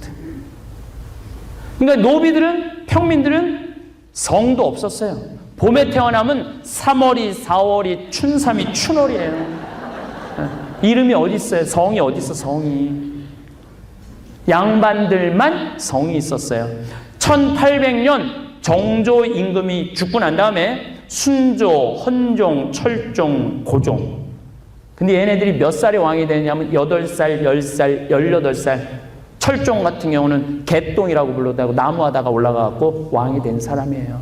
그러니까 노비들은, 평민들은 성도 없었어요. 봄에 태어나면 3월이, 4월이, 춘삼이, 춘월이에요. 이름이 어디 있어요? 성이 어디 있어, 성이. 양반들만 성이 있었어요. 1800년 정조 임금이 죽고 난 다음에 순조, 헌종, 철종, 고종. 근데 얘네들이 몇 살에 왕이 되냐면 8살, 10살, 18살. 철종 같은 경우는 개똥이라고 불러다고 나무하다가 올라가고 왕이 된 사람이에요.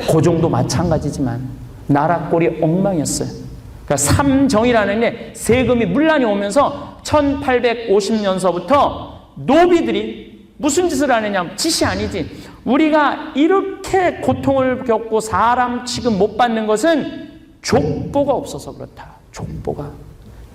고종도 마찬가지지만 나라 꼴이 엉망이었어요. 그러니까 삼정이라는 게 세금이 문란이 오면서 1850년서부터 노비들이 무슨 짓을 하느냐, 짓이 아니지. 우리가 이렇게 고통을 겪고 사람 취급 못 받는 것은 족보가 없어서 그렇다. 족보가.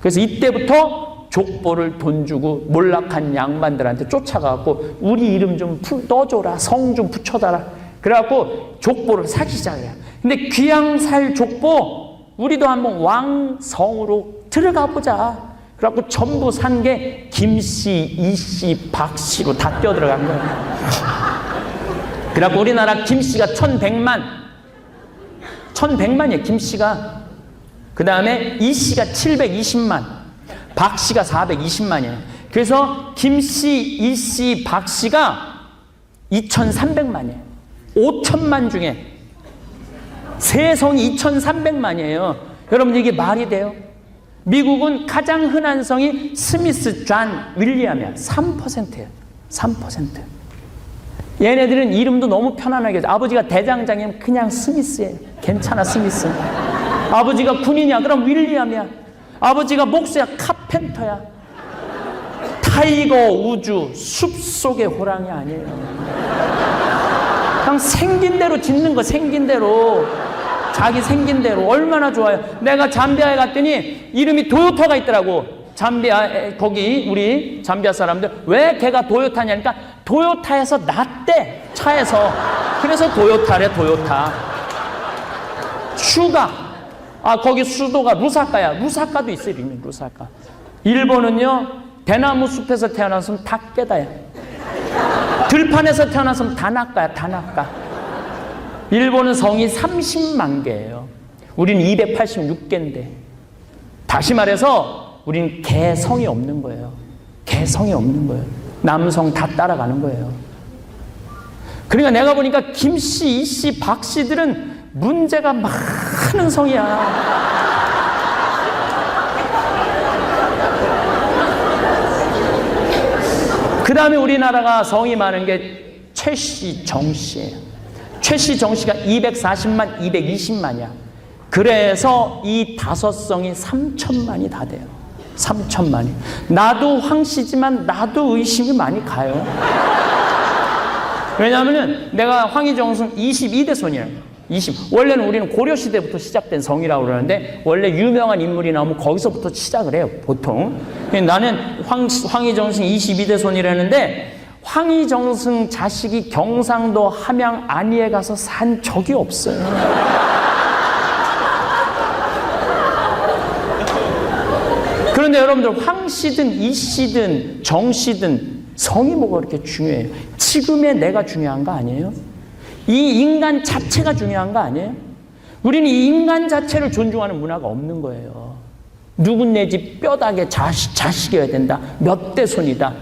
그래서 이때부터 족보를 돈 주고 몰락한 양반들한테 쫓아가고 우리 이름 좀 떠줘라. 성 좀 붙여달라. 그래갖고 족보를 사기 시작해요. 근데 귀양살 족보, 우리도 한번 왕성으로 들어가 보자. 그래갖고 전부 산 게 김씨, 이씨, 박씨로 다 뛰어들어간 거예요. 그래갖고 우리나라 김씨가 1100만이에요, 김씨가. 그 다음에 이씨가 720만, 박씨가 420만이에요. 그래서 김씨, 이씨, 박씨가 2300만이에요. 5천만 중에 세성이 2300만이에요. 여러분, 이게 말이 돼요? 미국은 가장 흔한 성이 스미스, 존, 윌리엄이야. 3%예요. 3%. 얘네들은 이름도 너무 편안하게. 아버지가 대장장이면 그냥 스미스예요. 괜찮아, 스미스. 아버지가 군인이야. 그럼 윌리엄이야. 아버지가 목수야. 카펜터야. 타이거 우주, 숲속의 호랑이 아니에요. 그냥 생긴 대로 짓는 거, 생긴 대로. 자기 생긴 대로. 얼마나 좋아요. 내가 잠비아에 갔더니 이름이 도요타가 있더라고. 잠비아, 거기 우리 잠비아 사람들 왜 걔가 도요타냐니까 도요타에서 났대, 차에서. 그래서 도요타래, 도요타. 슈가, 거기 수도가 루사카야. 루사카도 있어요, 이름이 루사카. 일본은요, 대나무 숲에서 태어났으면 다 깨다야. 들판에서 태어났으면 다 낚아야, 다 낚아. 일본은 성이 30만 개예요. 우리는 286개인데. 다시 말해서 우리는 개성이 없는 거예요. 개성이 없는 거예요. 남성 다 따라가는 거예요. 그러니까 내가 보니까 김씨, 이씨, 박씨들은 문제가 많은 성이야. 그 다음에 우리나라가 성이 많은 게 최씨, 정씨예요. 최씨, 정씨가 240만, 220만이야. 그래서 이 5성이 3천만이 다 돼요. 3천만이. 나도 황씨지만 나도 의심이 많이 가요. 왜냐하면 내가 황희정승 22대 손이에요. 원래는 우리는 고려시대부터 시작된 성이라고 그러는데 원래 유명한 인물이 나오면 거기서부터 시작을 해요, 보통. 나는 황희정승 22대 손이라는데 황희정승 자식이 경상도 함양 안위에 가서 산 적이 없어요. 그런데 여러분들 황씨든 이씨든 정씨든 성이 뭐가 그렇게 중요해요? 지금의 내가 중요한 거 아니에요? 이 인간 자체가 중요한 거 아니에요? 우리는 이 인간 자체를 존중하는 문화가 없는 거예요. 누군 내 집 뼈다귀 자식이어야 된다. 몇 대 손이다.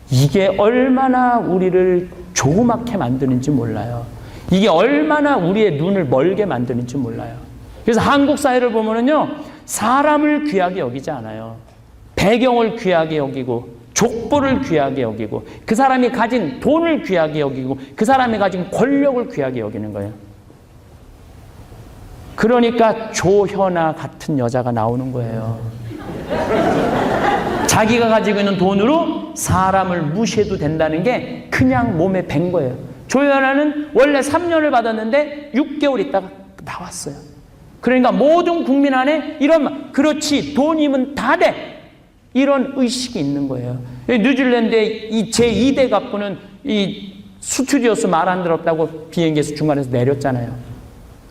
이게 얼마나 우리를 조그맣게 만드는지 몰라요. 이게 얼마나 우리의 눈을 멀게 만드는지 몰라요. 그래서 한국 사회를 보면은요, 사람을 귀하게 여기지 않아요. 배경을 귀하게 여기고, 족보를 귀하게 여기고, 그 사람이 가진 돈을 귀하게 여기고, 그 사람이 가진 권력을 귀하게 여기는 거예요. 그러니까 조현아 같은 여자가 나오는 거예요. 자기가 가지고 있는 돈으로 사람을 무시해도 된다는 게 그냥 몸에 밴 거예요. 조현아는 원래 3년을 받았는데 6개월 있다가 나왔어요. 그러니까 모든 국민 안에 이런, 그렇지, 돈이면 다 돼, 이런 의식이 있는 거예요. 뉴질랜드의 이 제2대 갑부는 이 스튜디오스 말 안 들었다고 비행기에서 중간에서 내렸잖아요.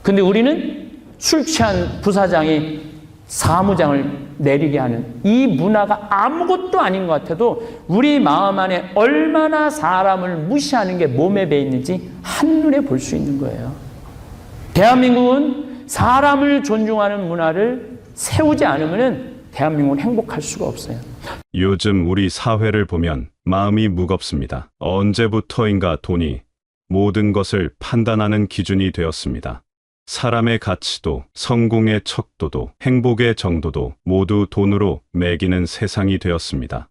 근데 우리는 술 취한 부사장이 사무장을 내리게 하는 이 문화가 아무것도 아닌 것 같아도 우리 마음 안에 얼마나 사람을 무시하는 게 몸에 배 있는지 한눈에 볼 수 있는 거예요. 대한민국은 사람을 존중하는 문화를 세우지 않으면 대한민국은 행복할 수가 없어요. 요즘 우리 사회를 보면 마음이 무겁습니다. 언제부터인가 돈이 모든 것을 판단하는 기준이 되었습니다. 사람의 가치도, 성공의 척도도, 행복의 정도도 모두 돈으로 매기는 세상이 되었습니다.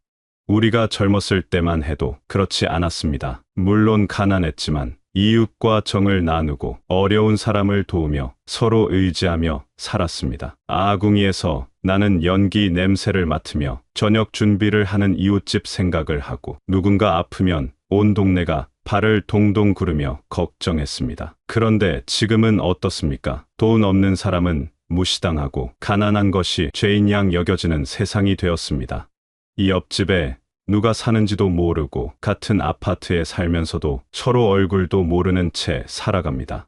우리가 젊었을 때만 해도 그렇지 않았습니다. 물론 가난했지만 이웃과 정을 나누고 어려운 사람을 도우며 서로 의지하며 살았습니다. 아궁이에서 나는 연기 냄새를 맡으며 저녁 준비를 하는 이웃집 생각을 하고 누군가 아프면 온 동네가 발을 동동 구르며 걱정했습니다. 그런데 지금은 어떻습니까? 돈 없는 사람은 무시당하고 가난한 것이 죄인 양 여겨지는 세상이 되었습니다. 이 옆집에 누가 사는지도 모르고 같은 아파트에 살면서도 서로 얼굴도 모르는 채 살아갑니다.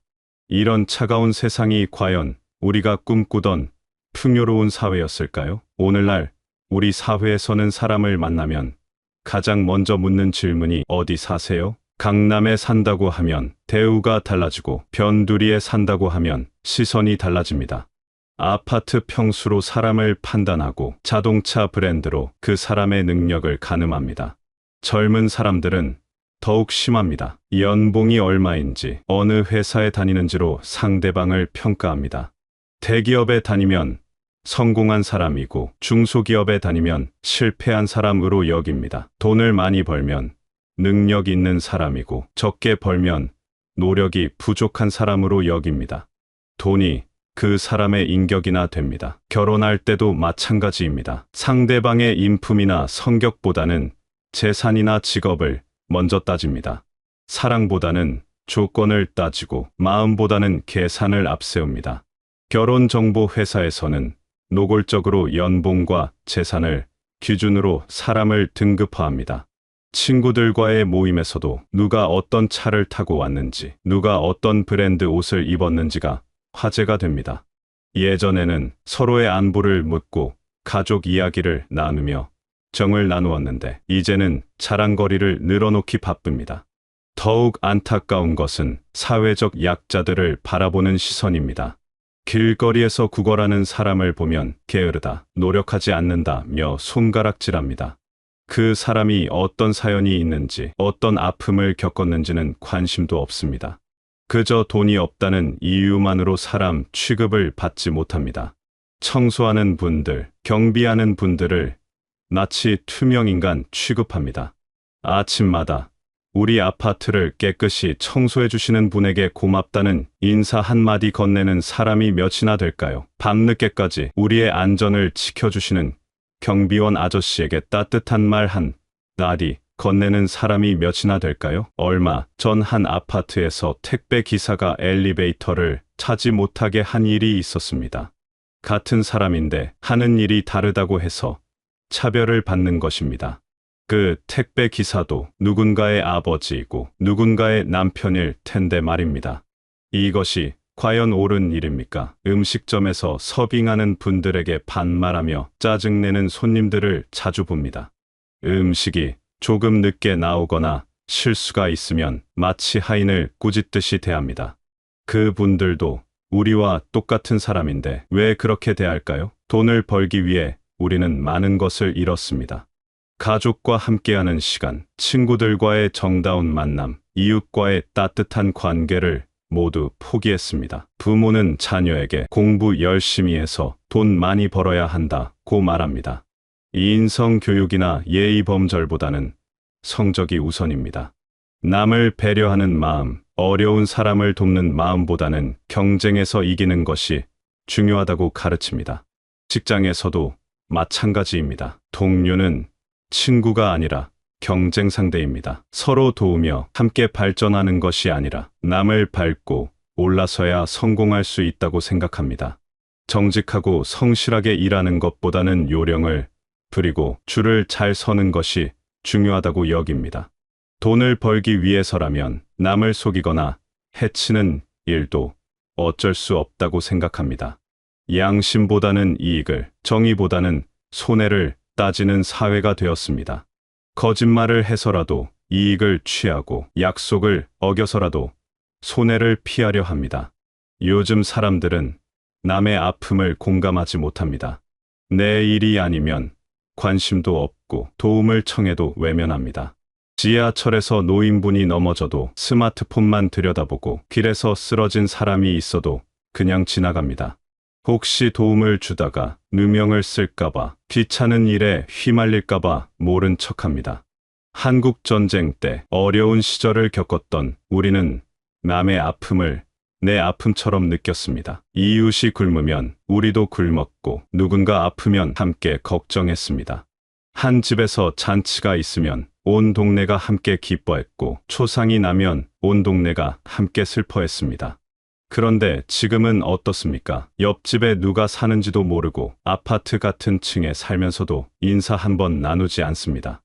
이런 차가운 세상이 과연 우리가 꿈꾸던 풍요로운 사회였을까요? 오늘날 우리 사회에서는 사람을 만나면 가장 먼저 묻는 질문이 어디 사세요? 강남에 산다고 하면 대우가 달라지고 변두리에 산다고 하면 시선이 달라집니다. 아파트 평수로 사람을 판단하고 자동차 브랜드로 그 사람의 능력을 가늠합니다. 젊은 사람들은 더욱 심합니다. 연봉이 얼마인지, 어느 회사에 다니는지로 상대방을 평가합니다. 대기업에 다니면 성공한 사람이고 중소기업에 다니면 실패한 사람으로 여깁니다. 돈을 많이 벌면 능력 있는 사람이고 적게 벌면 노력이 부족한 사람으로 여깁니다. 돈이 그 사람의 인격이나 됩니다. 결혼할 때도 마찬가지입니다. 상대방의 인품이나 성격보다는 재산이나 직업을 먼저 따집니다. 사랑보다는 조건을 따지고 마음보다는 계산을 앞세웁니다. 결혼정보회사에서는 노골적으로 연봉과 재산을 기준으로 사람을 등급화합니다. 친구들과의 모임에서도 누가 어떤 차를 타고 왔는지, 누가 어떤 브랜드 옷을 입었는지가 화제가 됩니다. 예전에는 서로의 안부를 묻고 가족 이야기를 나누며 정을 나누었는데 이제는 자랑거리를 늘어놓기 바쁩니다. 더욱 안타까운 것은 사회적 약자들을 바라보는 시선입니다. 길거리에서 구걸하는 사람을 보면 게으르다, 노력하지 않는다며 손가락질합니다. 그 사람이 어떤 사연이 있는지, 어떤 아픔을 겪었는지는 관심도 없습니다. 그저 돈이 없다는 이유만으로 사람 취급을 받지 못합니다. 청소하는 분들, 경비하는 분들을 마치 투명인간 취급합니다. 아침마다 우리 아파트를 깨끗이 청소해 주시는 분에게 고맙다는 인사 한마디 건네는 사람이 몇이나 될까요? 밤늦게까지 우리의 안전을 지켜주시는 경비원 아저씨에게 따뜻한 말 한 마디 건네는 사람이 몇이나 될까요? 얼마 전 한 아파트에서 택배 기사가 엘리베이터를 타지 못하게 한 일이 있었습니다. 같은 사람인데 하는 일이 다르다고 해서 차별을 받는 것입니다. 그 택배 기사도 누군가의 아버지이고 누군가의 남편일 텐데 말입니다. 이것이 과연 옳은 일입니까? 음식점에서 서빙하는 분들에게 반말하며 짜증내는 손님들을 자주 봅니다. 음식이 조금 늦게 나오거나 실수가 있으면 마치 하인을 꾸짖듯이 대합니다. 그분들도 우리와 똑같은 사람인데 왜 그렇게 대할까요? 돈을 벌기 위해 우리는 많은 것을 잃었습니다. 가족과 함께하는 시간, 친구들과의 정다운 만남, 이웃과의 따뜻한 관계를 모두 포기했습니다. 부모는 자녀에게 공부 열심히 해서 돈 많이 벌어야 한다고 말합니다. 인성 교육이나 예의 범절보다는 성적이 우선입니다. 남을 배려하는 마음, 어려운 사람을 돕는 마음보다는 경쟁에서 이기는 것이 중요하다고 가르칩니다. 직장에서도 마찬가지입니다. 동료는 친구가 아니라 경쟁 상대입니다. 서로 도우며 함께 발전하는 것이 아니라 남을 밟고 올라서야 성공할 수 있다고 생각합니다. 정직하고 성실하게 일하는 것보다는 요령을 부리고 줄을 잘 서는 것이 중요하다고 여깁니다. 돈을 벌기 위해서라면 남을 속이거나 해치는 일도 어쩔 수 없다고 생각합니다. 양심보다는 이익을, 정의보다는 손해를 따지는 사회가 되었습니다. 거짓말을 해서라도 이익을 취하고 약속을 어겨서라도 손해를 피하려 합니다. 요즘 사람들은 남의 아픔을 공감하지 못합니다. 내 일이 아니면 관심도 없고 도움을 청해도 외면합니다. 지하철에서 노인분이 넘어져도 스마트폰만 들여다보고 길에서 쓰러진 사람이 있어도 그냥 지나갑니다. 혹시 도움을 주다가 누명을 쓸까봐, 귀찮은 일에 휘말릴까봐 모른 척합니다. 한국전쟁 때 어려운 시절을 겪었던 우리는 남의 아픔을 내 아픔처럼 느꼈습니다. 이웃이 굶으면 우리도 굶었고 누군가 아프면 함께 걱정했습니다. 한 집에서 잔치가 있으면 온 동네가 함께 기뻐했고 초상이 나면 온 동네가 함께 슬퍼했습니다. 그런데 지금은 어떻습니까? 옆집에 누가 사는지도 모르고 아파트 같은 층에 살면서도 인사 한번 나누지 않습니다.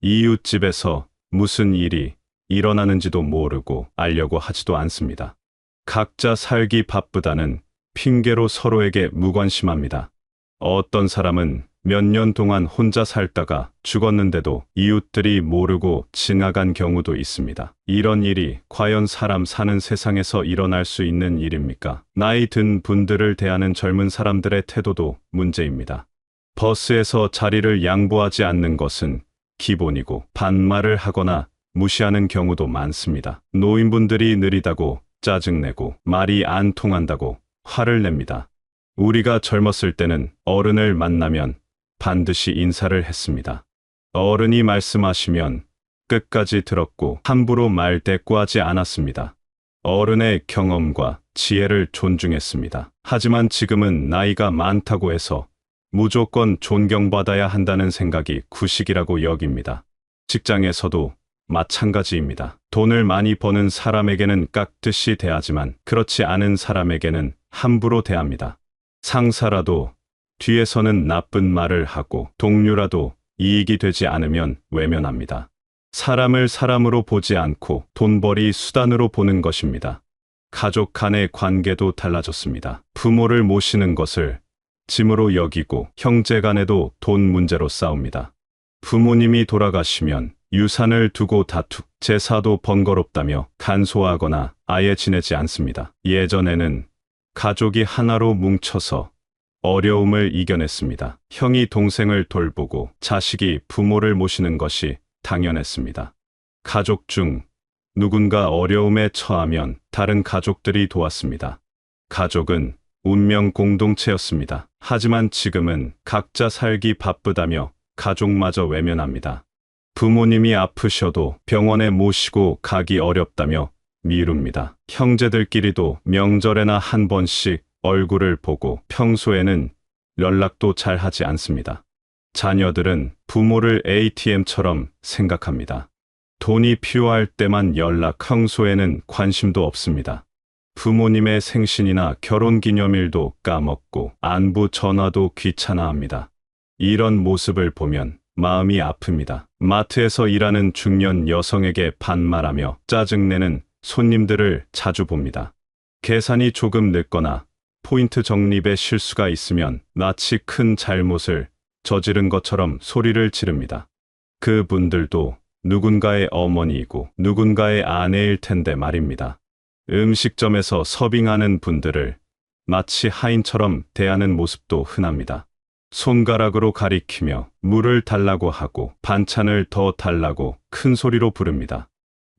이웃집에서 무슨 일이 일어나는지도 모르고 알려고 하지도 않습니다. 각자 살기 바쁘다는 핑계로 서로에게 무관심합니다. 어떤 사람은 몇 년 동안 혼자 살다가 죽었는데도 이웃들이 모르고 지나간 경우도 있습니다. 이런 일이 과연 사람 사는 세상에서 일어날 수 있는 일입니까? 나이 든 분들을 대하는 젊은 사람들의 태도도 문제입니다. 버스에서 자리를 양보하지 않는 것은 기본이고 반말을 하거나 무시하는 경우도 많습니다. 노인분들이 느리다고 짜증내고 말이 안 통한다고 화를 냅니다. 우리가 젊었을 때는 어른을 만나면 반드시 인사를 했습니다. 어른이 말씀하시면 끝까지 들었고 함부로 말대꾸하지 않았습니다. 어른의 경험과 지혜를 존중했습니다. 하지만 지금은 나이가 많다고 해서 무조건 존경받아야 한다는 생각이 구식이라고 여깁니다. 직장에서도 마찬가지입니다. 돈을 많이 버는 사람에게는 깍듯이 대하지만 그렇지 않은 사람에게는 함부로 대합니다. 상사라도 뒤에서는 나쁜 말을 하고 동료라도 이익이 되지 않으면 외면합니다. 사람을 사람으로 보지 않고 돈벌이 수단으로 보는 것입니다. 가족 간의 관계도 달라졌습니다. 부모를 모시는 것을 짐으로 여기고 형제 간에도 돈 문제로 싸웁니다. 부모님이 돌아가시면 유산을 두고 다투고 제사도 번거롭다며 간소화하거나 아예 지내지 않습니다. 예전에는 가족이 하나로 뭉쳐서 어려움을 이겨냈습니다. 형이 동생을 돌보고 자식이 부모를 모시는 것이 당연했습니다. 가족 중 누군가 어려움에 처하면 다른 가족들이 도왔습니다. 가족은 운명 공동체였습니다. 하지만 지금은 각자 살기 바쁘다며 가족마저 외면합니다. 부모님이 아프셔도 병원에 모시고 가기 어렵다며 미룹니다. 형제들끼리도 명절에나 한 번씩 얼굴을 보고 평소에는 연락도 잘 하지 않습니다. 자녀들은 부모를 ATM처럼 생각합니다. 돈이 필요할 때만 연락, 평소에는 관심도 없습니다. 부모님의 생신이나 결혼기념일도 까먹고 안부 전화도 귀찮아합니다. 이런 모습을 보면 마음이 아픕니다. 마트에서 일하는 중년 여성에게 반말하며 짜증내는 손님들을 자주 봅니다. 계산이 조금 늦거나 포인트 적립에 실수가 있으면 마치 큰 잘못을 저지른 것처럼 소리를 지릅니다. 그분들도 누군가의 어머니이고 누군가의 아내일 텐데 말입니다. 음식점에서 서빙하는 분들을 마치 하인처럼 대하는 모습도 흔합니다. 손가락으로 가리키며 물을 달라고 하고 반찬을 더 달라고 큰 소리로 부릅니다.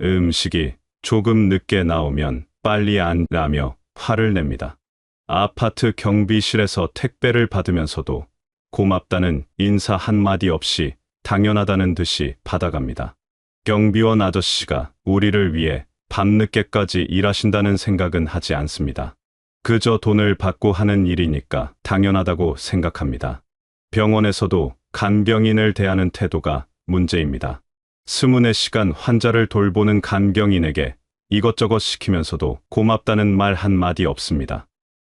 음식이 조금 늦게 나오면 빨리 안 라며 화를 냅니다. 아파트 경비실에서 택배를 받으면서도 고맙다는 인사 한마디 없이 당연하다는 듯이 받아갑니다. 경비원 아저씨가 우리를 위해 밤늦게까지 일하신다는 생각은 하지 않습니다. 그저 돈을 받고 하는 일이니까 당연하다고 생각합니다. 병원에서도 간병인을 대하는 태도가 문제입니다. 24시간 환자를 돌보는 간병인에게 이것저것 시키면서도 고맙다는 말 한마디 없습니다.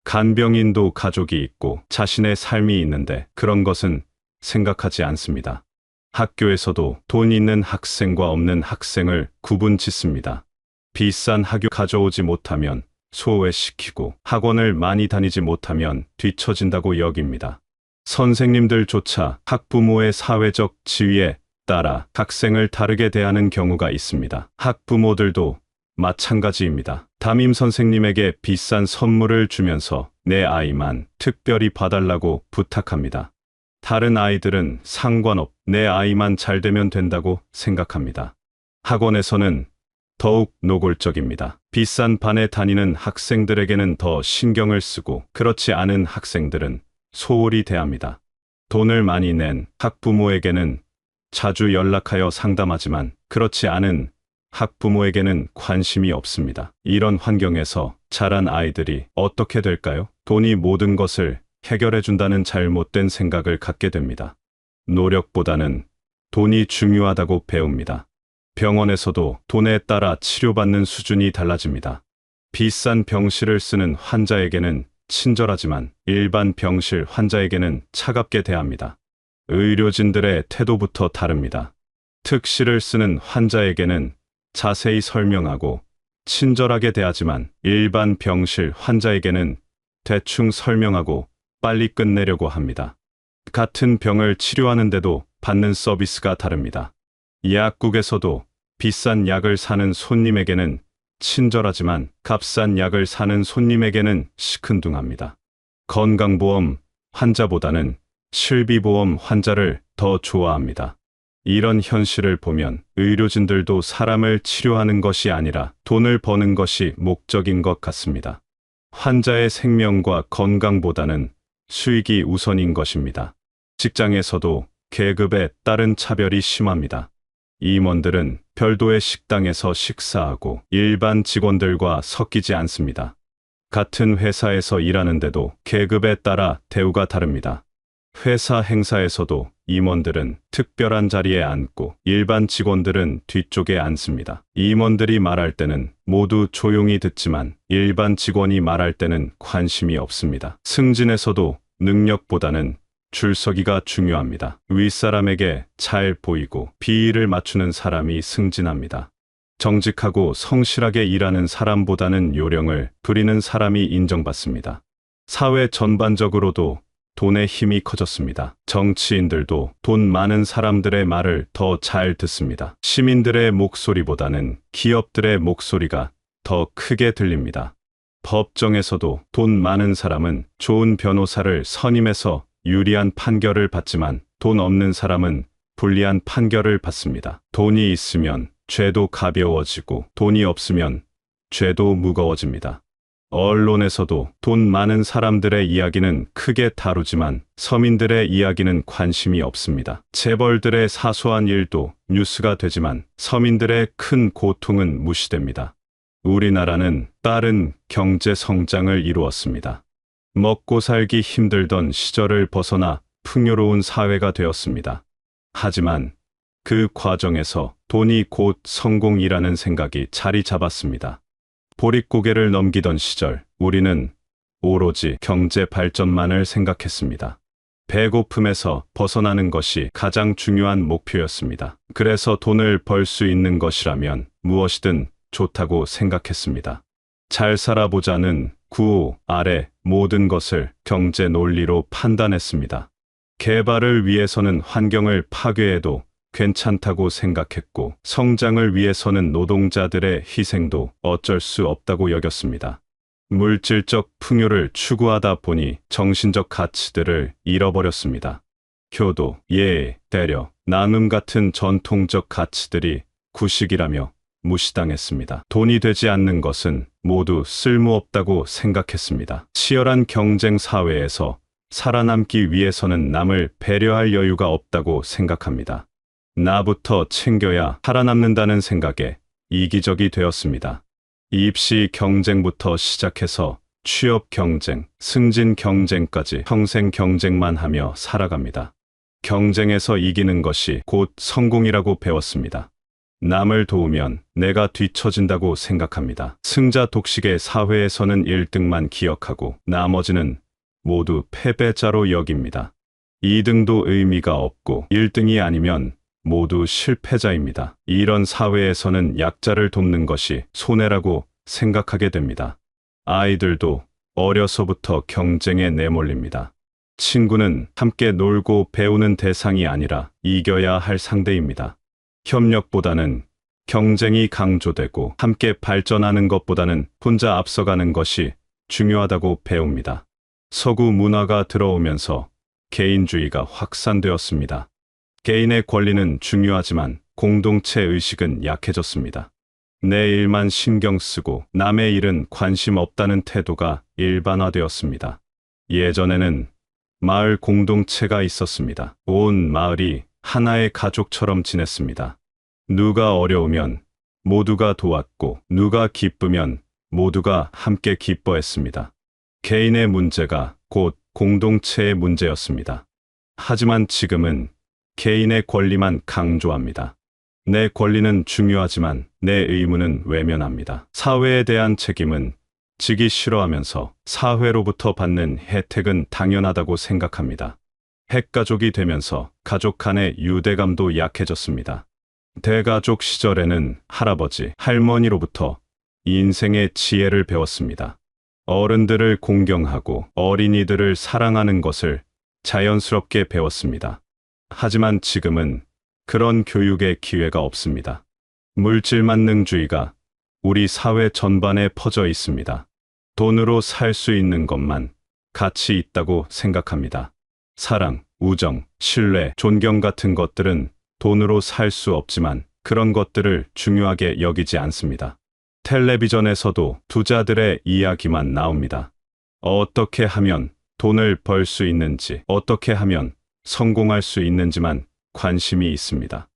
간병인도 가족이 있고 자신의 삶이 있는데 그런 것은 생각하지 않습니다. 학교에서도 돈 있는 학생과 없는 학생을 구분 짓습니다. 비싼 학교 가져오지 못하면 소외시키고 학원을 많이 다니지 못하면 뒤처진다고 여깁니다. 선생님들조차 학부모의 사회적 지위에 따라 학생을 다르게 대하는 경우가 있습니다. 학부모들도 마찬가지입니다. 담임 선생님에게 비싼 선물을 주면서 내 아이만 특별히 봐달라고 부탁합니다. 다른 아이들은 상관없, 내 아이만 잘 되면 된다고 생각합니다. 학원에서는 더욱 노골적입니다. 비싼 반에 다니는 학생들에게는 더 신경을 쓰고 그렇지 않은 학생들은 소홀히 대합니다. 돈을 많이 낸 학부모에게는 자주 연락하여 상담하지만 그렇지 않은 학부모에게는 관심이 없습니다. 이런 환경에서 자란 아이들이 어떻게 될까요? 돈이 모든 것을 해결해준다는 잘못된 생각을 갖게 됩니다. 노력보다는 돈이 중요하다고 배웁니다. 병원에서도 돈에 따라 치료받는 수준이 달라집니다. 비싼 병실을 쓰는 환자에게는 친절하지만 일반 병실 환자에게는 차갑게 대합니다. 의료진들의 태도부터 다릅니다. 특실을 쓰는 환자에게는 자세히 설명하고 친절하게 대하지만 일반 병실 환자에게는 대충 설명하고 빨리 끝내려고 합니다. 같은 병을 치료하는데도 받는 서비스가 다릅니다. 약국에서도 비싼 약을 사는 손님에게는 친절하지만 값싼 약을 사는 손님에게는 시큰둥합니다. 건강보험 환자보다는 실비보험 환자를 더 좋아합니다. 이런 현실을 보면 의료진들도 사람을 치료하는 것이 아니라 돈을 버는 것이 목적인 것 같습니다. 환자의 생명과 건강보다는 수익이 우선인 것입니다. 직장에서도 계급에 따른 차별이 심합니다. 임원들은 별도의 식당에서 식사하고 일반 직원들과 섞이지 않습니다. 같은 회사에서 일하는데도 계급에 따라 대우가 다릅니다. 회사 행사에서도 임원들은 특별한 자리에 앉고 일반 직원들은 뒤쪽에 앉습니다. 임원들이 말할 때는 모두 조용히 듣지만 일반 직원이 말할 때는 관심이 없습니다. 승진에서도 능력보다는 줄서기가 중요합니다. 윗사람에게 잘 보이고 비위를 맞추는 사람이 승진합니다. 정직하고 성실하게 일하는 사람보다는 요령을 부리는 사람이 인정받습니다. 사회 전반적으로도 돈의 힘이 커졌습니다. 정치인들도 돈 많은 사람들의 말을 더 잘 듣습니다. 시민들의 목소리보다는 기업들의 목소리가 더 크게 들립니다. 법정에서도 돈 많은 사람은 좋은 변호사를 선임해서 유리한 판결을 받지만 돈 없는 사람은 불리한 판결을 받습니다. 돈이 있으면 죄도 가벼워지고 돈이 없으면 죄도 무거워집니다. 언론에서도 돈 많은 사람들의 이야기는 크게 다루지만 서민들의 이야기는 관심이 없습니다. 재벌들의 사소한 일도 뉴스가 되지만 서민들의 큰 고통은 무시됩니다. 우리나라는 빠른 경제 성장을 이루었습니다. 먹고 살기 힘들던 시절을 벗어나 풍요로운 사회가 되었습니다. 하지만 그 과정에서 돈이 곧 성공이라는 생각이 자리 잡았습니다. 보릿고개를 넘기던 시절 우리는 오로지 경제 발전만을 생각했습니다. 배고픔에서 벗어나는 것이 가장 중요한 목표였습니다. 그래서 돈을 벌 수 있는 것이라면 무엇이든 좋다고 생각했습니다. 잘 살아보자는 구호 아래 모든 것을 경제 논리로 판단했습니다. 개발을 위해서는 환경을 파괴해도 괜찮다고 생각했고, 성장을 위해서는 노동자들의 희생도 어쩔 수 없다고 여겼습니다. 물질적 풍요를 추구하다 보니 정신적 가치들을 잃어버렸습니다. 효도, 예의, 배려, 나눔 같은 전통적 가치들이 구식이라며 무시당했습니다. 돈이 되지 않는 것은 모두 쓸모없다고 생각했습니다. 치열한 경쟁 사회에서 살아남기 위해서는 남을 배려할 여유가 없다고 생각합니다. 나부터 챙겨야 살아남는다는 생각에 이기적이 되었습니다. 입시 경쟁부터 시작해서 취업 경쟁, 승진 경쟁까지 평생 경쟁만 하며 살아갑니다. 경쟁에서 이기는 것이 곧 성공이라고 배웠습니다. 남을 도우면 내가 뒤처진다고 생각합니다. 승자 독식의 사회에서는 1등만 기억하고 나머지는 모두 패배자로 여깁니다. 2등도 의미가 없고 1등이 아니면 모두 실패자입니다. 이런 사회에서는 약자를 돕는 것이 손해라고 생각하게 됩니다. 아이들도 어려서부터 경쟁에 내몰립니다. 친구는 함께 놀고 배우는 대상이 아니라 이겨야 할 상대입니다. 협력보다는 경쟁이 강조되고 함께 발전하는 것보다는 혼자 앞서가는 것이 중요하다고 배웁니다. 서구 문화가 들어오면서 개인주의가 확산되었습니다. 개인의 권리는 중요하지만 공동체 의식은 약해졌습니다. 내 일만 신경 쓰고 남의 일은 관심 없다는 태도가 일반화되었습니다. 예전에는 마을 공동체가 있었습니다. 온 마을이 하나의 가족처럼 지냈습니다. 누가 어려우면 모두가 도왔고 누가 기쁘면 모두가 함께 기뻐했습니다. 개인의 문제가 곧 공동체의 문제였습니다. 하지만 지금은 개인의 권리만 강조합니다. 내 권리는 중요하지만 내 의무는 외면합니다. 사회에 대한 책임은 지기 싫어하면서 사회로부터 받는 혜택은 당연하다고 생각합니다. 핵가족이 되면서 가족 간의 유대감도 약해졌습니다. 대가족 시절에는 할아버지, 할머니로부터 인생의 지혜를 배웠습니다. 어른들을 공경하고 어린이들을 사랑하는 것을 자연스럽게 배웠습니다. 하지만 지금은 그런 교육의 기회가 없습니다. 물질만능주의가 우리 사회 전반에 퍼져 있습니다. 돈으로 살 수 있는 것만 가치 있다고 생각합니다. 사랑, 우정, 신뢰, 존경 같은 것들은 돈으로 살 수 없지만 그런 것들을 중요하게 여기지 않습니다. 텔레비전에서도 부자들의 이야기만 나옵니다. 어떻게 하면 돈을 벌 수 있는지, 어떻게 하면 성공할 수 있는지만 관심이 있습니다.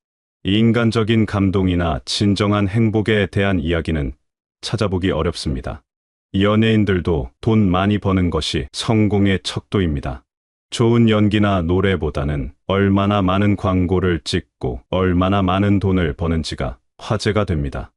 인간적인 감동이나 진정한 행복에 대한 이야기는 찾아보기 어렵습니다. 연예인들도 돈 많이 버는 것이 성공의 척도입니다. 좋은 연기나 노래보다는 얼마나 많은 광고를 찍고 얼마나 많은 돈을 버는지가 화제가 됩니다.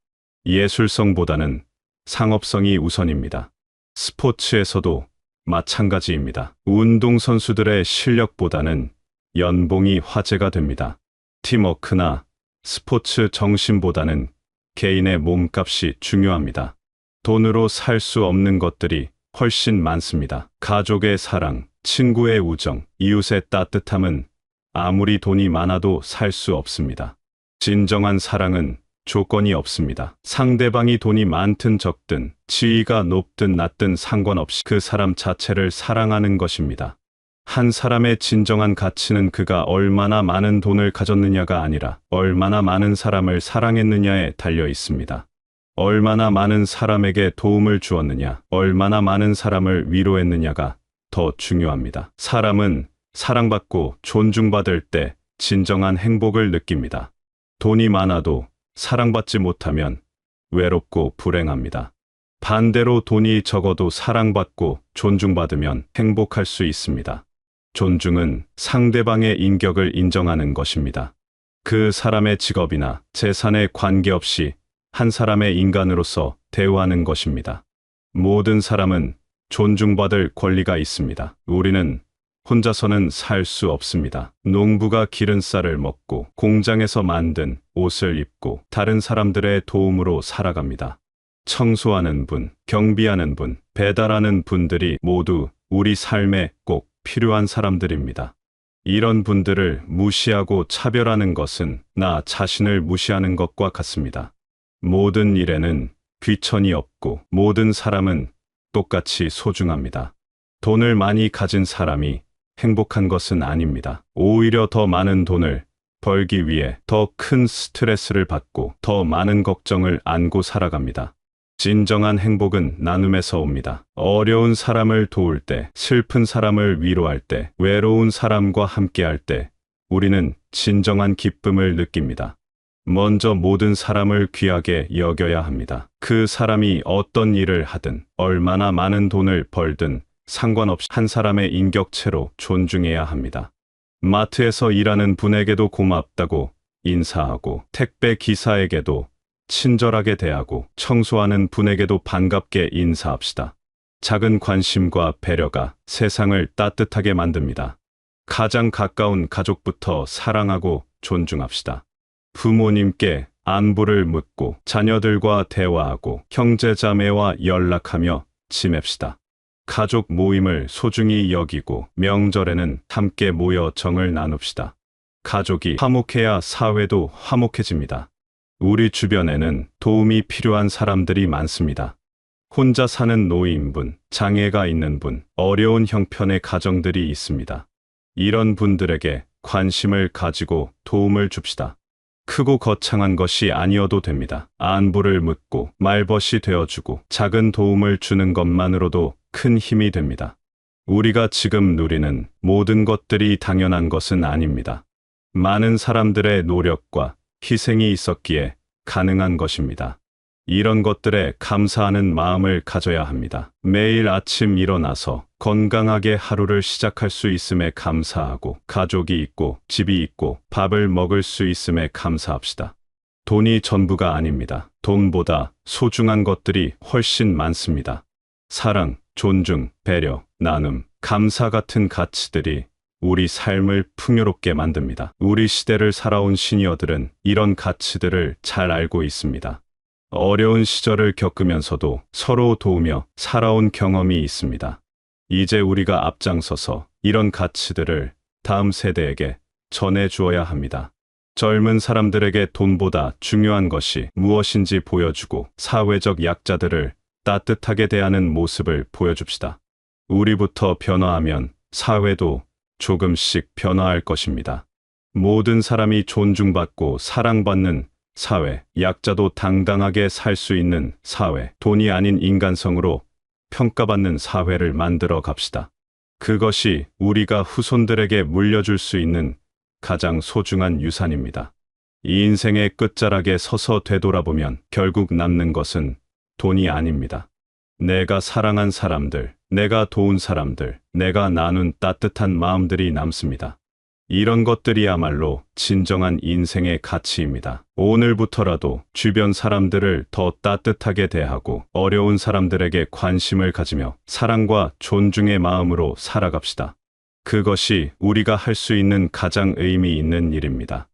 예술성보다는 상업성이 우선입니다. 스포츠에서도 마찬가지입니다. 운동선수들의 실력보다는 연봉이 화제가 됩니다. 팀워크나 스포츠 정신보다는 개인의 몸값이 중요합니다. 돈으로 살 수 없는 것들이 훨씬 많습니다. 가족의 사랑, 친구의 우정, 이웃의 따뜻함은 아무리 돈이 많아도 살 수 없습니다. 진정한 사랑은 조건이 없습니다. 상대방이 돈이 많든 적든, 지위가 높든 낮든 상관없이 그 사람 자체를 사랑하는 것입니다. 한 사람의 진정한 가치는 그가 얼마나 많은 돈을 가졌느냐가 아니라 얼마나 많은 사람을 사랑했느냐에 달려 있습니다. 얼마나 많은 사람에게 도움을 주었느냐, 얼마나 많은 사람을 위로했느냐가 더 중요합니다. 사람은 사랑받고 존중받을 때 진정한 행복을 느낍니다. 돈이 많아도 사랑받지 못하면 외롭고 불행합니다. 반대로 돈이 적어도 사랑받고 존중받으면 행복할 수 있습니다. 존중은 상대방의 인격을 인정하는 것입니다. 그 사람의 직업이나 재산에 관계없이 한 사람의 인간으로서 대우하는 것입니다. 모든 사람은 존중받을 권리가 있습니다. 우리는 혼자서는 살 수 없습니다. 농부가 기른 쌀을 먹고 공장에서 만든 옷을 입고 다른 사람들의 도움으로 살아갑니다. 청소하는 분, 경비하는 분, 배달하는 분들이 모두 우리 삶에 꼭 필요한 사람들입니다. 이런 분들을 무시하고 차별하는 것은 나 자신을 무시하는 것과 같습니다. 모든 일에는 귀천이 없고 모든 사람은 똑같이 소중합니다. 돈을 많이 가진 사람이 행복한 것은 아닙니다. 오히려 더 많은 돈을 벌기 위해 더 큰 스트레스를 받고 더 많은 걱정을 안고 살아갑니다. 진정한 행복은 나눔에서 옵니다. 어려운 사람을 도울 때, 슬픈 사람을 위로할 때, 외로운 사람과 함께할 때 우리는 진정한 기쁨을 느낍니다. 먼저 모든 사람을 귀하게 여겨야 합니다. 그 사람이 어떤 일을 하든 얼마나 많은 돈을 벌든 상관없이 한 사람의 인격체로 존중해야 합니다. 마트에서 일하는 분에게도 고맙다고 인사하고 택배 기사에게도 친절하게 대하고 청소하는 분에게도 반갑게 인사합시다. 작은 관심과 배려가 세상을 따뜻하게 만듭니다. 가장 가까운 가족부터 사랑하고 존중합시다. 부모님께 안부를 묻고 자녀들과 대화하고 형제자매와 연락하며 지냅시다. 가족 모임을 소중히 여기고 명절에는 함께 모여 정을 나눕시다. 가족이 화목해야 사회도 화목해집니다. 우리 주변에는 도움이 필요한 사람들이 많습니다. 혼자 사는 노인분, 장애가 있는 분, 어려운 형편의 가정들이 있습니다. 이런 분들에게 관심을 가지고 도움을 줍시다. 크고 거창한 것이 아니어도 됩니다. 안부를 묻고 말벗이 되어주고 작은 도움을 주는 것만으로도 큰 힘이 됩니다. 우리가 지금 누리는 모든 것들이 당연한 것은 아닙니다. 많은 사람들의 노력과 희생이 있었기에 가능한 것입니다. 이런 것들에 감사하는 마음을 가져야 합니다. 매일 아침 일어나서 건강하게 하루를 시작할 수 있음에 감사하고 가족이 있고 집이 있고 밥을 먹을 수 있음에 감사합시다. 돈이 전부가 아닙니다. 돈보다 소중한 것들이 훨씬 많습니다. 사랑, 존중, 배려, 나눔, 감사 같은 가치들이 우리 삶을 풍요롭게 만듭니다. 우리 시대를 살아온 시니어들은 이런 가치들을 잘 알고 있습니다. 어려운 시절을 겪으면서도 서로 도우며 살아온 경험이 있습니다. 이제 우리가 앞장서서 이런 가치들을 다음 세대에게 전해 주어야 합니다. 젊은 사람들에게 돈보다 중요한 것이 무엇인지 보여주고 사회적 약자들을 따뜻하게 대하는 모습을 보여줍시다. 우리부터 변화하면 사회도 조금씩 변화할 것입니다. 모든 사람이 존중받고 사랑받는 사회, 약자도 당당하게 살 수 있는 사회, 돈이 아닌 인간성으로 평가받는 사회를 만들어 갑시다. 그것이 우리가 후손들에게 물려줄 수 있는 가장 소중한 유산입니다. 이 인생의 끝자락에 서서 되돌아보면 결국 남는 것은 돈이 아닙니다. 내가 사랑한 사람들, 내가 도운 사람들, 내가 나눈 따뜻한 마음들이 남습니다. 이런 것들이야말로 진정한 인생의 가치입니다. 오늘부터라도 주변 사람들을 더 따뜻하게 대하고 어려운 사람들에게 관심을 가지며 사랑과 존중의 마음으로 살아갑시다. 그것이 우리가 할 수 있는 가장 의미 있는 일입니다.